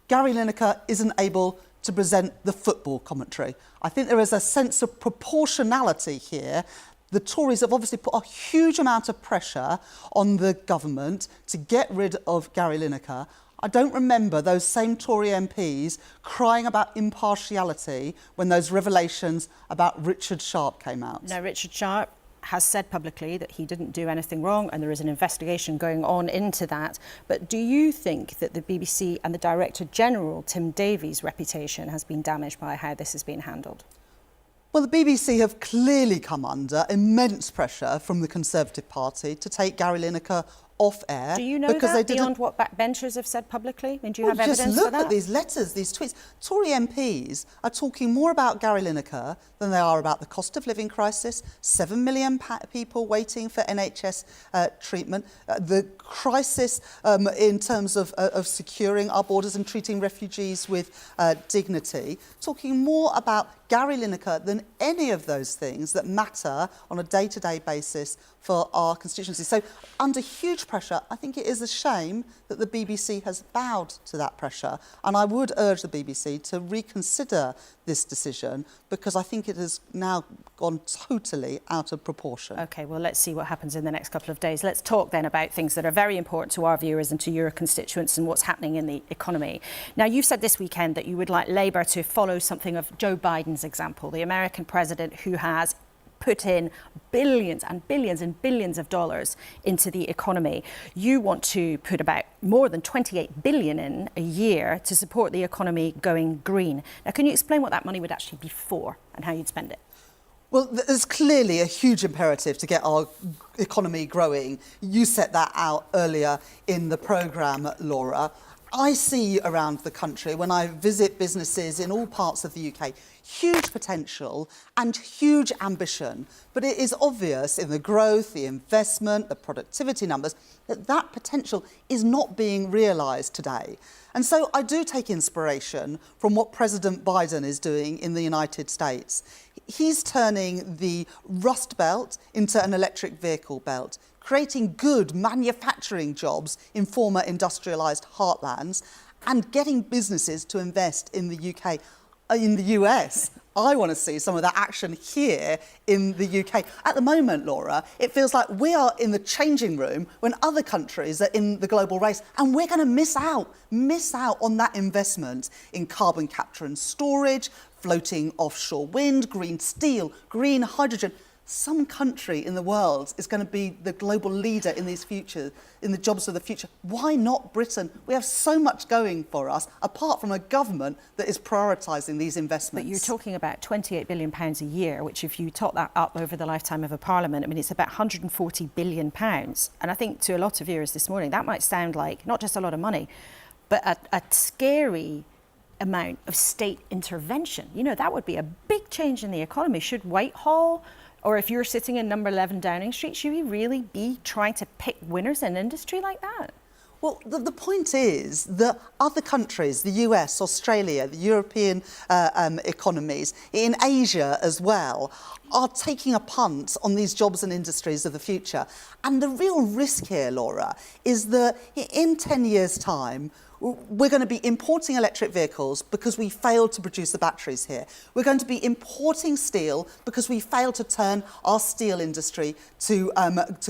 Gary Lineker isn't able to present the football commentary. I think there is a sense of proportionality here. The Tories have obviously put a huge amount of pressure on the government to get rid of Gary Lineker. I don't remember those same Tory MPs crying about impartiality when those revelations about Richard Sharp came out. No, Richard Sharp has said publicly that he didn't do anything wrong, and there is an investigation going on into that. But do you think that the BBC and the Director General, Tim Davies' reputation has been damaged by how this has been handled? Well, the BBC have clearly come under immense pressure from the Conservative Party to take Gary Lineker off air. Do you know that beyond what backbenchers have said publicly? I mean, do you have evidence for that? Just look at these letters, these tweets. Tory MPs are talking more about Gary Lineker than they are about the cost of living crisis, 7 million people waiting for NHS treatment, the crisis in terms of securing our borders and treating refugees with dignity, talking more about Gary Lineker than any of those things that matter on a day-to-day basis for our constituency. So under huge pressure, I think it is a shame that the BBC has bowed to that pressure, and I would urge the BBC to reconsider this decision, because I think it has now gone totally out of proportion. OK, well, let's see what happens in the next couple of days. Let's talk then about things that are very important to our viewers and to your constituents and what's happening in the economy. Now, you've said this weekend that you would like Labour to follow something of Joe Biden's example, the American president who has put in billions and billions and billions of dollars into the economy. You want to put about more than 28 billion in a year to support the economy going green. Now, can you explain what that money would actually be for and how you'd spend it? Well, there's clearly a huge imperative to get our economy growing. You set that out earlier in the programme, Laura. I see around the country, when I visit businesses in all parts of the UK, huge potential and huge ambition. But it is obvious in the growth, the investment, the productivity numbers, that that potential is not being realised today. And so I do take inspiration from what President Biden is doing in the United States. He's turning the Rust Belt into an electric vehicle belt, creating good manufacturing jobs in former industrialised heartlands and getting businesses to invest in the UK, in the US. I want to see some of that action here in the UK. At the moment, Laura, it feels like we are in the changing room when other countries are in the global race, and we're going to miss out on that investment in carbon capture and storage, floating offshore wind, green steel, green hydrogen. Some country in the world is going to be the global leader in these futures, in the jobs of the future. Why not Britain? We have so much going for us, apart from a government that is prioritising these investments. But you're talking about £28 billion a year, which if you tot that up over the lifetime of a parliament, I mean, it's about £140 billion. And I think to a lot of viewers this morning, that might sound like not just a lot of money, but a scary amount of state intervention. You know, that would be a big change in the economy. Should Whitehall, or if you're sitting in number 11 Downing Street, should we really be trying to pick winners in industry like that? Well, the point is that other countries, the US, Australia, the European economies, in Asia as well, are taking a punt on these jobs and industries of the future. And the real risk here, Laura, is that in 10 years' time, we're going to be importing electric vehicles because we failed to produce the batteries here. We're going to be importing steel because we failed to turn our steel industry to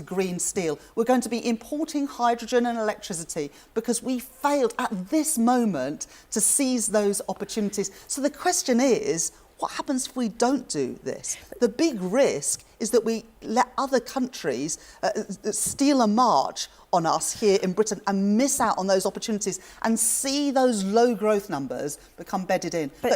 green steel. We're going to be importing hydrogen and electricity because we failed at this moment to seize those opportunities. So the question is, what happens if we don't do this? The big risk is that we let other countries steal a march on us here in Britain and miss out on those opportunities and see those low growth numbers become bedded in. But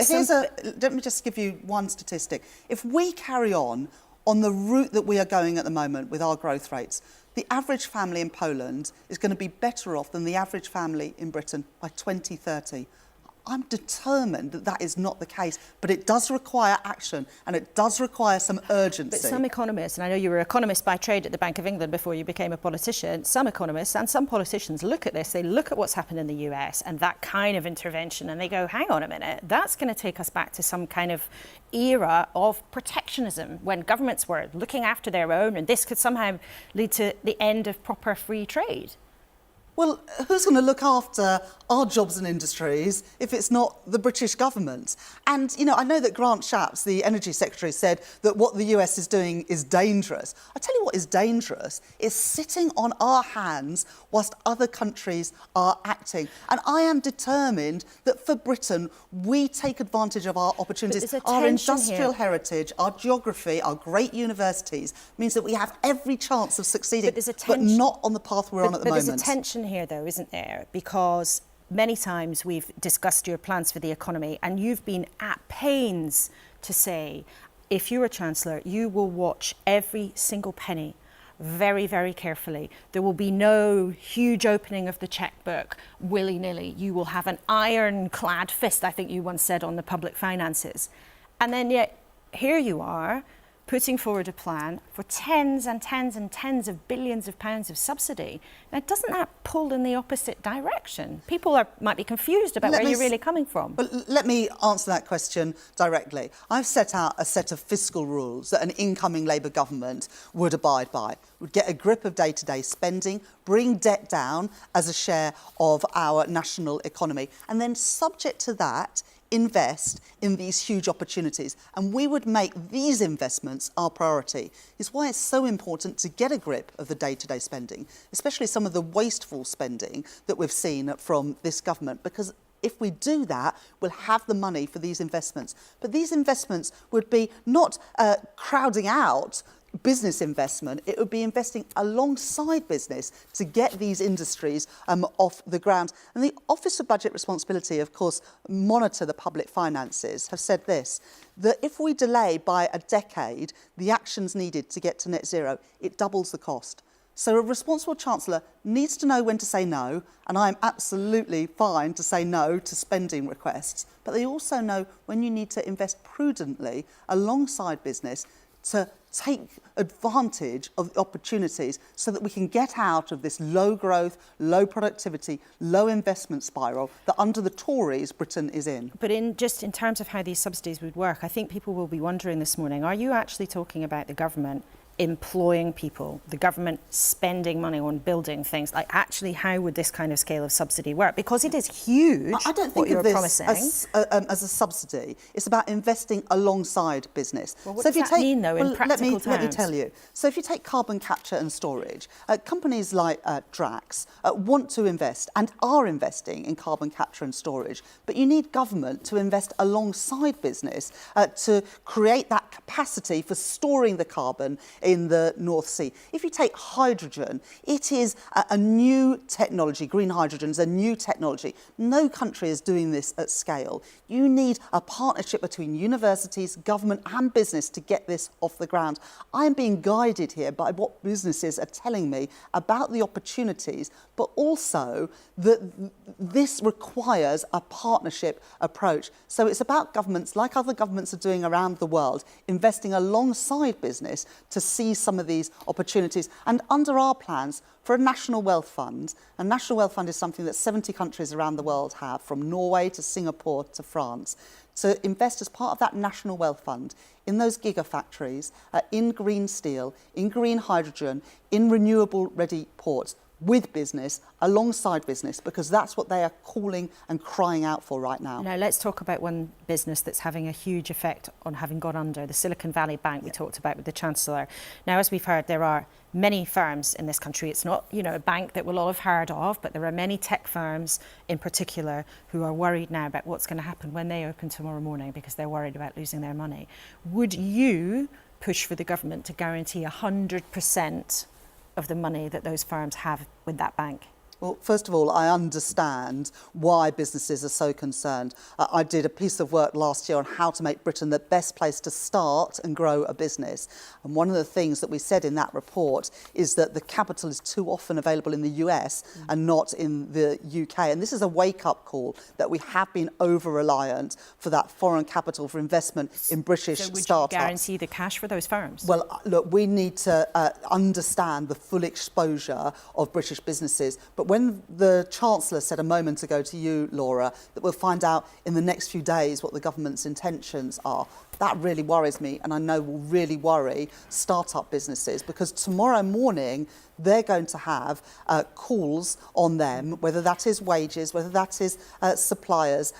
let me just give you one statistic. If we carry on the route that we are going at the moment with our growth rates, the average family in Poland is going to be better off than the average family in Britain by 2030. I'm determined that that is not the case, but it does require action and it does require some urgency. But some economists, and I know you were an economist by trade at the Bank of England before you became a politician, some economists and some politicians look at this, they look at what's happened in the US and that kind of intervention and they go, hang on a minute, that's going to take us back to some kind of era of protectionism when governments were looking after their own, and this could somehow lead to the end of proper free trade. Well, who's going to look after our jobs and industries if it's not the British government? And, you know, I know that Grant Shapps, the Energy Secretary, said that what the US is doing is dangerous. I tell you what is dangerous is sitting on our hands whilst other countries are acting. And I am determined that for Britain, we take advantage of our opportunities. Our industrial heritage, our geography, our great universities means that we have every chance of succeeding, but not on the path we're on at the moment. There's a tension here, though, isn't there? Because many times we've discussed your plans for the economy and you've been at pains to say, if you're a chancellor, you will watch every single penny very, very carefully. There will be no huge opening of the chequebook willy-nilly. You will have an ironclad fist, I think you once said, on the public finances. And then yet, here you are, putting forward a plan for tens and tens and tens of billions of pounds of subsidy. Now, doesn't that pull in the opposite direction? People might be confused about where you're really coming from. But let me answer that question directly. I've set out a set of fiscal rules that an incoming Labour government would abide by. Would get a grip of day-to-day spending, bring debt down as a share of our national economy, and then subject to that, invest in these huge opportunities. And we would make these investments our priority. It's why it's so important to get a grip of the day-to-day spending, especially some of the wasteful spending that we've seen from this government, because if we do that, we'll have the money for these investments. But these investments would be not crowding out business investment, it would be investing alongside business to get these industries off the ground. And the Office of Budget Responsibility, of course, monitor the public finances, have said this, that if we delay by a decade the actions needed to get to net zero, it doubles the cost. So a responsible chancellor needs to know when to say no, and I'm absolutely fine to say no to spending requests, but they also know when you need to invest prudently alongside business to take advantage of the opportunities so that we can get out of this low growth, low productivity, low investment spiral that under the Tories Britain is in. But in terms of how these subsidies would work, I think people will be wondering this morning, are you actually talking about the government employing people, the government spending money on building things? Like, actually, how would this kind of scale of subsidy work? Because it is huge. I don't think of this as a subsidy. It's about investing alongside business. Well, what does that mean, though, in practical terms? Let me tell you. So if you take carbon capture and storage, companies like Drax want to invest and are investing in carbon capture and storage, but you need government to invest alongside business to create that capacity for storing the carbon in the North Sea. If you take hydrogen, it is a new technology. Green hydrogen is a new technology. No country is doing this at scale. You need a partnership between universities, government and business to get this off the ground. I am being guided here by what businesses are telling me about the opportunities, but also that this requires a partnership approach. So it's about governments, like other governments are doing around the world, investing alongside business to see seize some of these opportunities. And under our plans for a national wealth fund, a national wealth fund is something that 70 countries around the world have, from Norway to Singapore to France. So invest as part of that national wealth fund in those gigafactories, in green steel, in green hydrogen, in renewable ready ports, with business, alongside business, because that's what they are calling and crying out for right now. Now, let's talk about one business that's having a huge effect on having gone under, the Silicon Valley Bank we talked about with the Chancellor. Now, as we've heard, there are many firms in this country. It's not, a bank that we'll all have heard of, but there are many tech firms in particular who are worried now about what's going to happen when they open tomorrow morning because they're worried about losing their money. Would you push for the government to guarantee 100% of the money that those firms have with that bank? Well, first of all, I understand why businesses are so concerned. I did a piece of work last year on how to make Britain the best place to start and grow a business. And one of the things that we said in that report is that the capital is too often available in the US and not in the UK. And this is a wake-up call that we have been over-reliant for that foreign capital for investment in British startups. So would you guarantee the cash for those firms? Well, look, we need to understand the full exposure of British businesses. But when the Chancellor said a moment ago to you, Laura, that we'll find out in the next few days what the government's intentions are, that really worries me, and I know will really worry start-up businesses, because tomorrow morning they're going to have calls on them, whether that is wages, whether that is suppliers,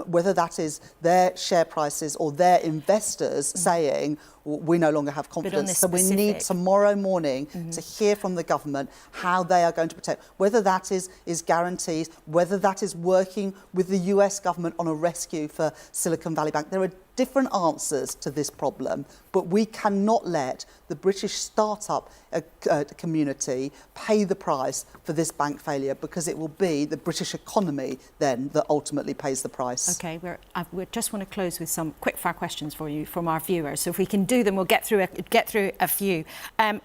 whether that is their share prices or their investors saying, we no longer have confidence. So we need tomorrow morning to hear from the government how they are going to protect, whether that is guarantees, whether that is working with the US government on a rescue for Silicon Valley Bank. There are different answers to this problem, but we cannot let the British start-up community pay the price for this bank failure, because it will be the British economy then that ultimately pays the price. OK, we just want to close with some quick-fire questions for you from our viewers. So if we can do them, we'll get through a few.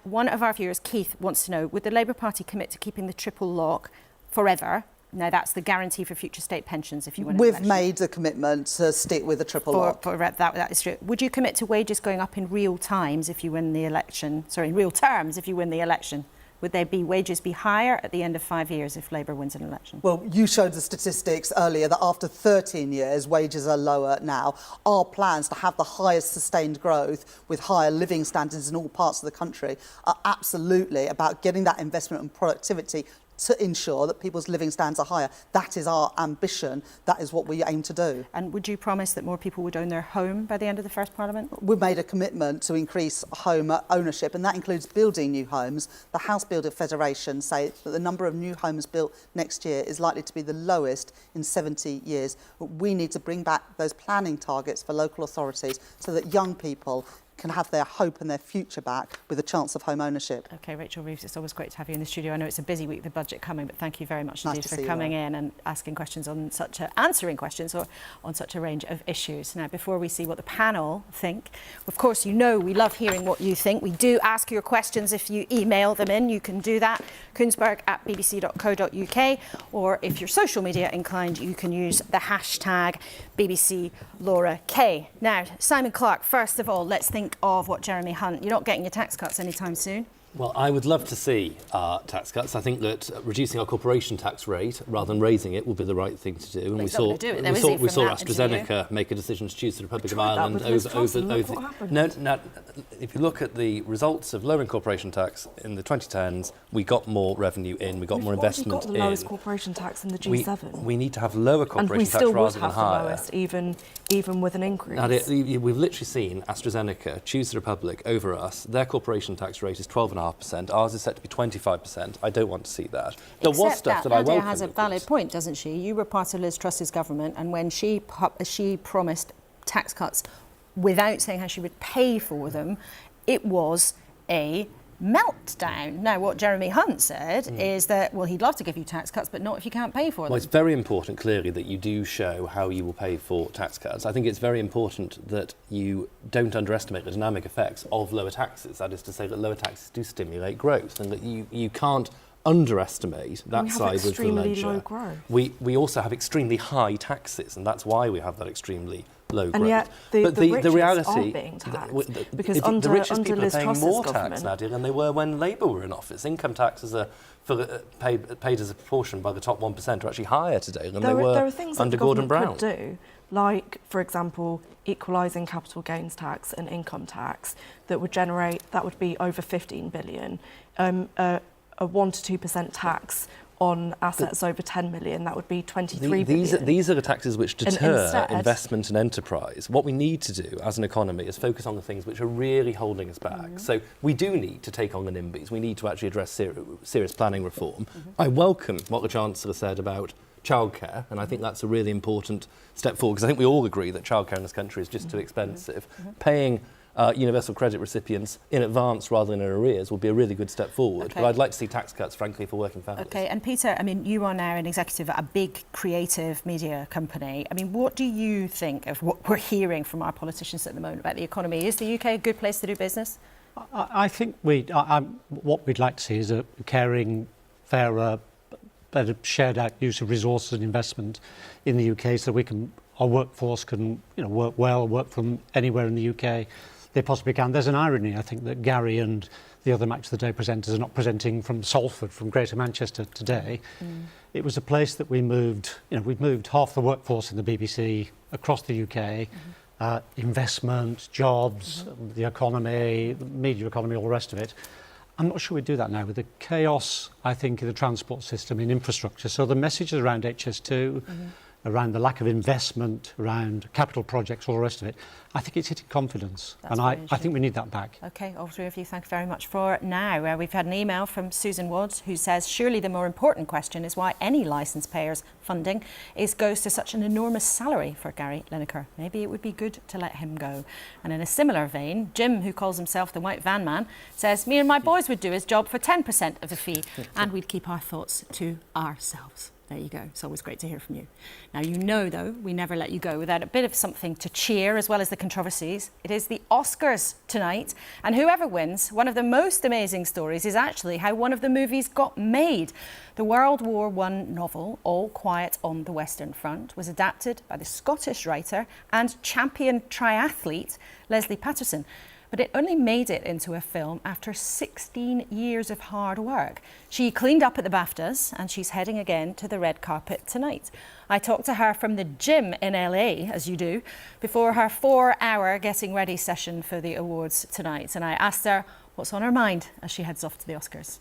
One of our viewers, Keith, wants to know, would the Labour Party commit to keeping the triple lock forever? Now, that's the guarantee for future state pensions, if you want to. We've made a commitment to stick with the triple lock. That is true. Would you commit to wages going up in real times if you win the election? Sorry, in real terms if you win the election? Would wages be higher at the end of 5 years if Labour wins an election? Well, you showed the statistics earlier that after 13 years, wages are lower now. Our plans to have the highest sustained growth with higher living standards in all parts of the country are absolutely about getting that investment and productivity to ensure that people's living standards are higher. That is our ambition. That is what we aim to do. And would you promise that more people would own their home by the end of the first Parliament? We've made a commitment to increase home ownership, and that includes building new homes. The House Builder Federation say that the number of new homes built next year is likely to be the lowest in 70 years. But we need to bring back those planning targets for local authorities so that young people can have their hope and their future back with a chance of home ownership. OK, Rachel Reeves, it's always great to have you in the studio. I know it's a busy week, the budget coming, but thank you very much indeed for coming in and asking questions on answering questions on such a range of issues. Now, before we see what the panel think, of course, we love hearing what you think. We do ask your questions if you email them in. You can do that, kuenssberg@bbc.co.uk, or if you're social media inclined, you can use the hashtag BBC Laura K. Now, Simon Clarke, first of all, let's think of what Jeremy Hunt... You're not getting your tax cuts anytime soon. Well, I would love to see tax cuts. I think that reducing our corporation tax rate rather than raising it would be the right thing to do. And we saw AstraZeneca make a decision to choose the Republic of Ireland over. No, if you look at the results of lowering corporation tax in the 2010s, we got more revenue in, we got more investment in. We've got the lowest corporation tax in the G7. We need to have lower corporation tax rather than higher. And we still would have the lowest, even with an increase. Nadia, we've literally seen AstraZeneca choose the Republic over us. Their corporation tax rate is 12.5%. Ours is set to be 25%. I don't want to see that. There was stuff that I welcomed. Nadia has a valid point, doesn't she? You were part of Liz Truss's government, and when she promised tax cuts without saying how she would pay for them, it was a meltdown. Now, what Jeremy Hunt said is that, well, he'd love to give you tax cuts, but not if you can't pay for them. Well, it's very important, clearly, that you do show how you will pay for tax cuts. I think it's very important that you don't underestimate the dynamic effects of lower taxes. That is to say that lower taxes do stimulate growth, and that you can't underestimate that we have side of the extremely ledger. low growth. We also have extremely high taxes, and that's why we have that extremely low growth. And yet the richest reality, aren't being taxed, because the under richest people Liz are paying Truss's more government, tax, Nadia, than they were when Labour were in office. Income taxes are paid as a proportion by the top 1% are actually higher today than they were there are things under that the Gordon government Brown. could do, like, for example, equalising capital gains tax and income tax that would be over 15 billion. A 1 to 2% tax on assets over 10 million, that would be 23 billion. These are the taxes which deter instead, investment and enterprise. What we need to do as an economy is focus on the things which are really holding us back. So we do need to take on the NIMBYs. We need to actually address serious planning reform. I welcome what the Chancellor said about childcare, and I think that's a really important step forward, because I think we all agree that childcare in this country is just too expensive. Paying universal credit recipients in advance rather than in arrears would be a really good step forward. Okay. But I'd like to see tax cuts, frankly, for working families. Okay, and Peter, I mean, you are now an executive at a big creative media company. I mean, what do you think of what we're hearing from our politicians at the moment about the economy? Is the UK a good place to do business? I think what we'd like to see is a caring, fairer, better shared out use of resources and investment in the UK, so our workforce can work well, work from anywhere in the UK they possibly can. There's an irony, I think, that Gary and the other Match of the Day presenters are not presenting from Salford, from Greater Manchester today. It was a place that we moved, we've moved half the workforce in the BBC across the UK, investment, jobs, the economy, the media economy, all the rest of it. I'm not sure we do that now with the chaos, I think, in the transport system, in infrastructure. So the messages around HS2, around the lack of investment, around capital projects, all the rest of it, I think it's hitting confidence. And I think we need that back. OK, all three of you, thank you very much for now. We've had an email from Susan Woods who says, surely the more important question is why any licence payers' funding goes to such an enormous salary for Gary Lineker. Maybe it would be good to let him go. And in a similar vein, Jim, who calls himself the White Van Man, says, me and my boys would do his job for 10% of the fee and we'd keep our thoughts to ourselves. There you go. It's always great to hear from you. Now, though, we never let you go without a bit of something to cheer, as well as the controversies. It is the Oscars tonight, and whoever wins, one of the most amazing stories is actually how one of the movies got made. The World War I novel, All Quiet on the Western Front, was adapted by the Scottish writer and champion triathlete Leslie Patterson. But it only made it into a film after 16 years of hard work. She cleaned up at the BAFTAs and she's heading again to the red carpet tonight. I talked to her from the gym in LA, as you do, before her 4-hour getting ready session for the awards tonight. And I asked her what's on her mind as she heads off to the Oscars.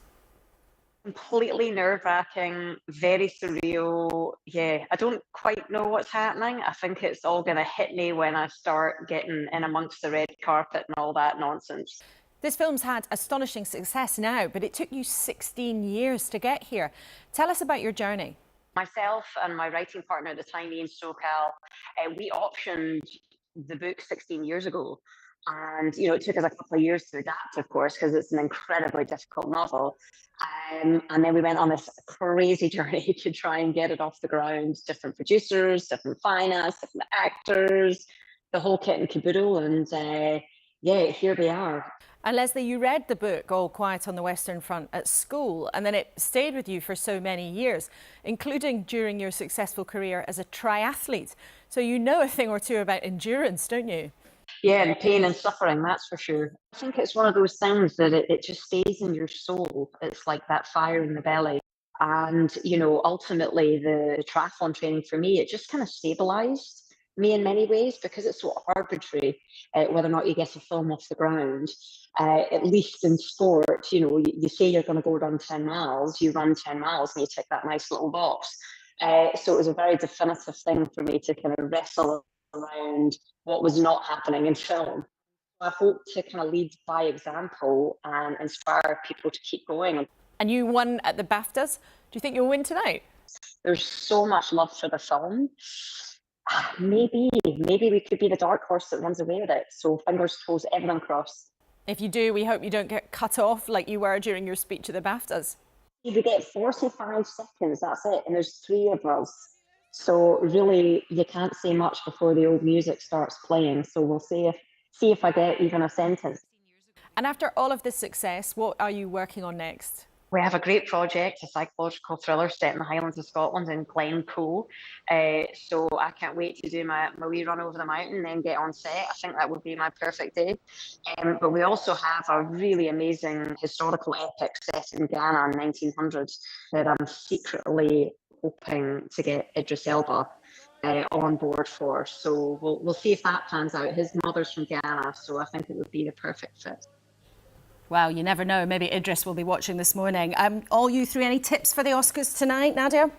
Completely nerve-wracking, very surreal. Yeah, I don't quite know what's happening. I think it's all going to hit me when I start getting in amongst the red carpet and all that nonsense. This film's had astonishing success now, but it took you 16 years to get here. Tell us about your journey. Myself and my writing partner at the time, Ian Sokal, we optioned the book 16 years ago. And, it took us a couple of years to adapt, of course, because it's an incredibly difficult novel. And then we went on this crazy journey to try and get it off the ground. Different producers, different finance, different actors, the whole kit and caboodle. And here we are. And Leslie, you read the book, All Quiet on the Western Front, at school, and then it stayed with you for so many years, including during your successful career as a triathlete. So you know a thing or two about endurance, don't you? Yeah, and pain and suffering, that's for sure. I think it's one of those things that it just stays in your soul. It's like that fire in the belly. And, ultimately the triathlon training for me, it just kind of stabilized me in many ways, because it's so arbitrary whether or not you get a film off the ground. At least in sport, you say you're going to go run 10 miles, you run 10 miles and you tick that nice little box. So it was a very definitive thing for me to kind of wrestle around what was not happening in film. I hope to kind of lead by example and inspire people to keep going. And you won at the BAFTAs. Do you think you'll win tonight? There's so much love for the film. Maybe we could be the dark horse that runs away with it. So fingers, toes, everything crossed. If you do, we hope you don't get cut off like you were during your speech at the BAFTAs. We get 45 seconds, that's it, and there's 3 of us. So really, you can't say much before the old music starts playing. So we'll see if I get even a sentence. And after all of this success, what are you working on next? We have a great project, a psychological thriller set in the Highlands of Scotland in Glencoe. So I can't wait to do my wee run over the mountain and then get on set. I think that would be my perfect day. But we also have a really amazing historical epic set in Ghana in 1900 that I'm secretly hoping to get Idris Elba on board for. So we'll see if that pans out. His mother's from Ghana, so I think it would be the perfect fit. Well, you never know. Maybe Idris will be watching this morning. All you three, any tips for the Oscars tonight, Nadia?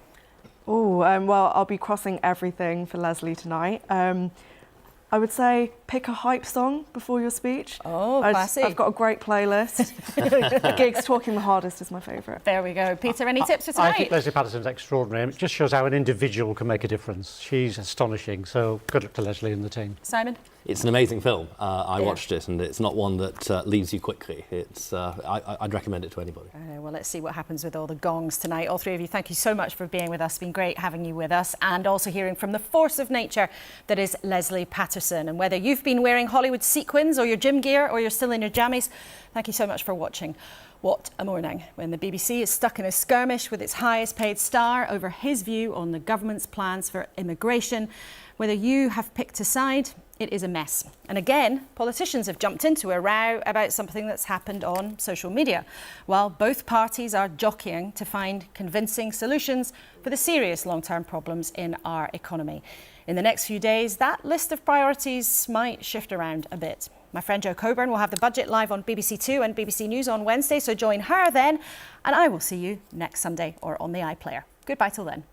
Oh, well, I'll be crossing everything for Leslie tonight. I would say pick a hype song before your speech. Oh, classy. I've got a great playlist. Gigs Talking the Hardest is my favourite. There we go. Peter, any tips for tonight? I think Leslie Patterson's extraordinary. It just shows how an individual can make a difference. She's astonishing. So good luck to Leslie and the team. Simon? It's an amazing film. I watched it, and it's not one that leaves you quickly. I'd recommend it to anybody. Well, let's see what happens with all the gongs tonight. All three of you, thank you so much for being with us. It's been great having you with us, and also hearing from the force of nature that is Leslie Patterson. And whether you've been wearing Hollywood sequins or your gym gear, or you're still in your jammies, thank you so much for watching. What a morning when the BBC is stuck in a skirmish with its highest paid star over his view on the government's plans for immigration. Whether you have picked a side, it is a mess. And again, politicians have jumped into a row about something that's happened on social media, while both parties are jockeying to find convincing solutions for the serious long-term problems in our economy. In the next few days, that list of priorities might shift around a bit. My friend Jo Coburn will have the budget live on BBC Two and BBC News on Wednesday, so join her then, and I will see you next Sunday or on the iPlayer. Goodbye till then.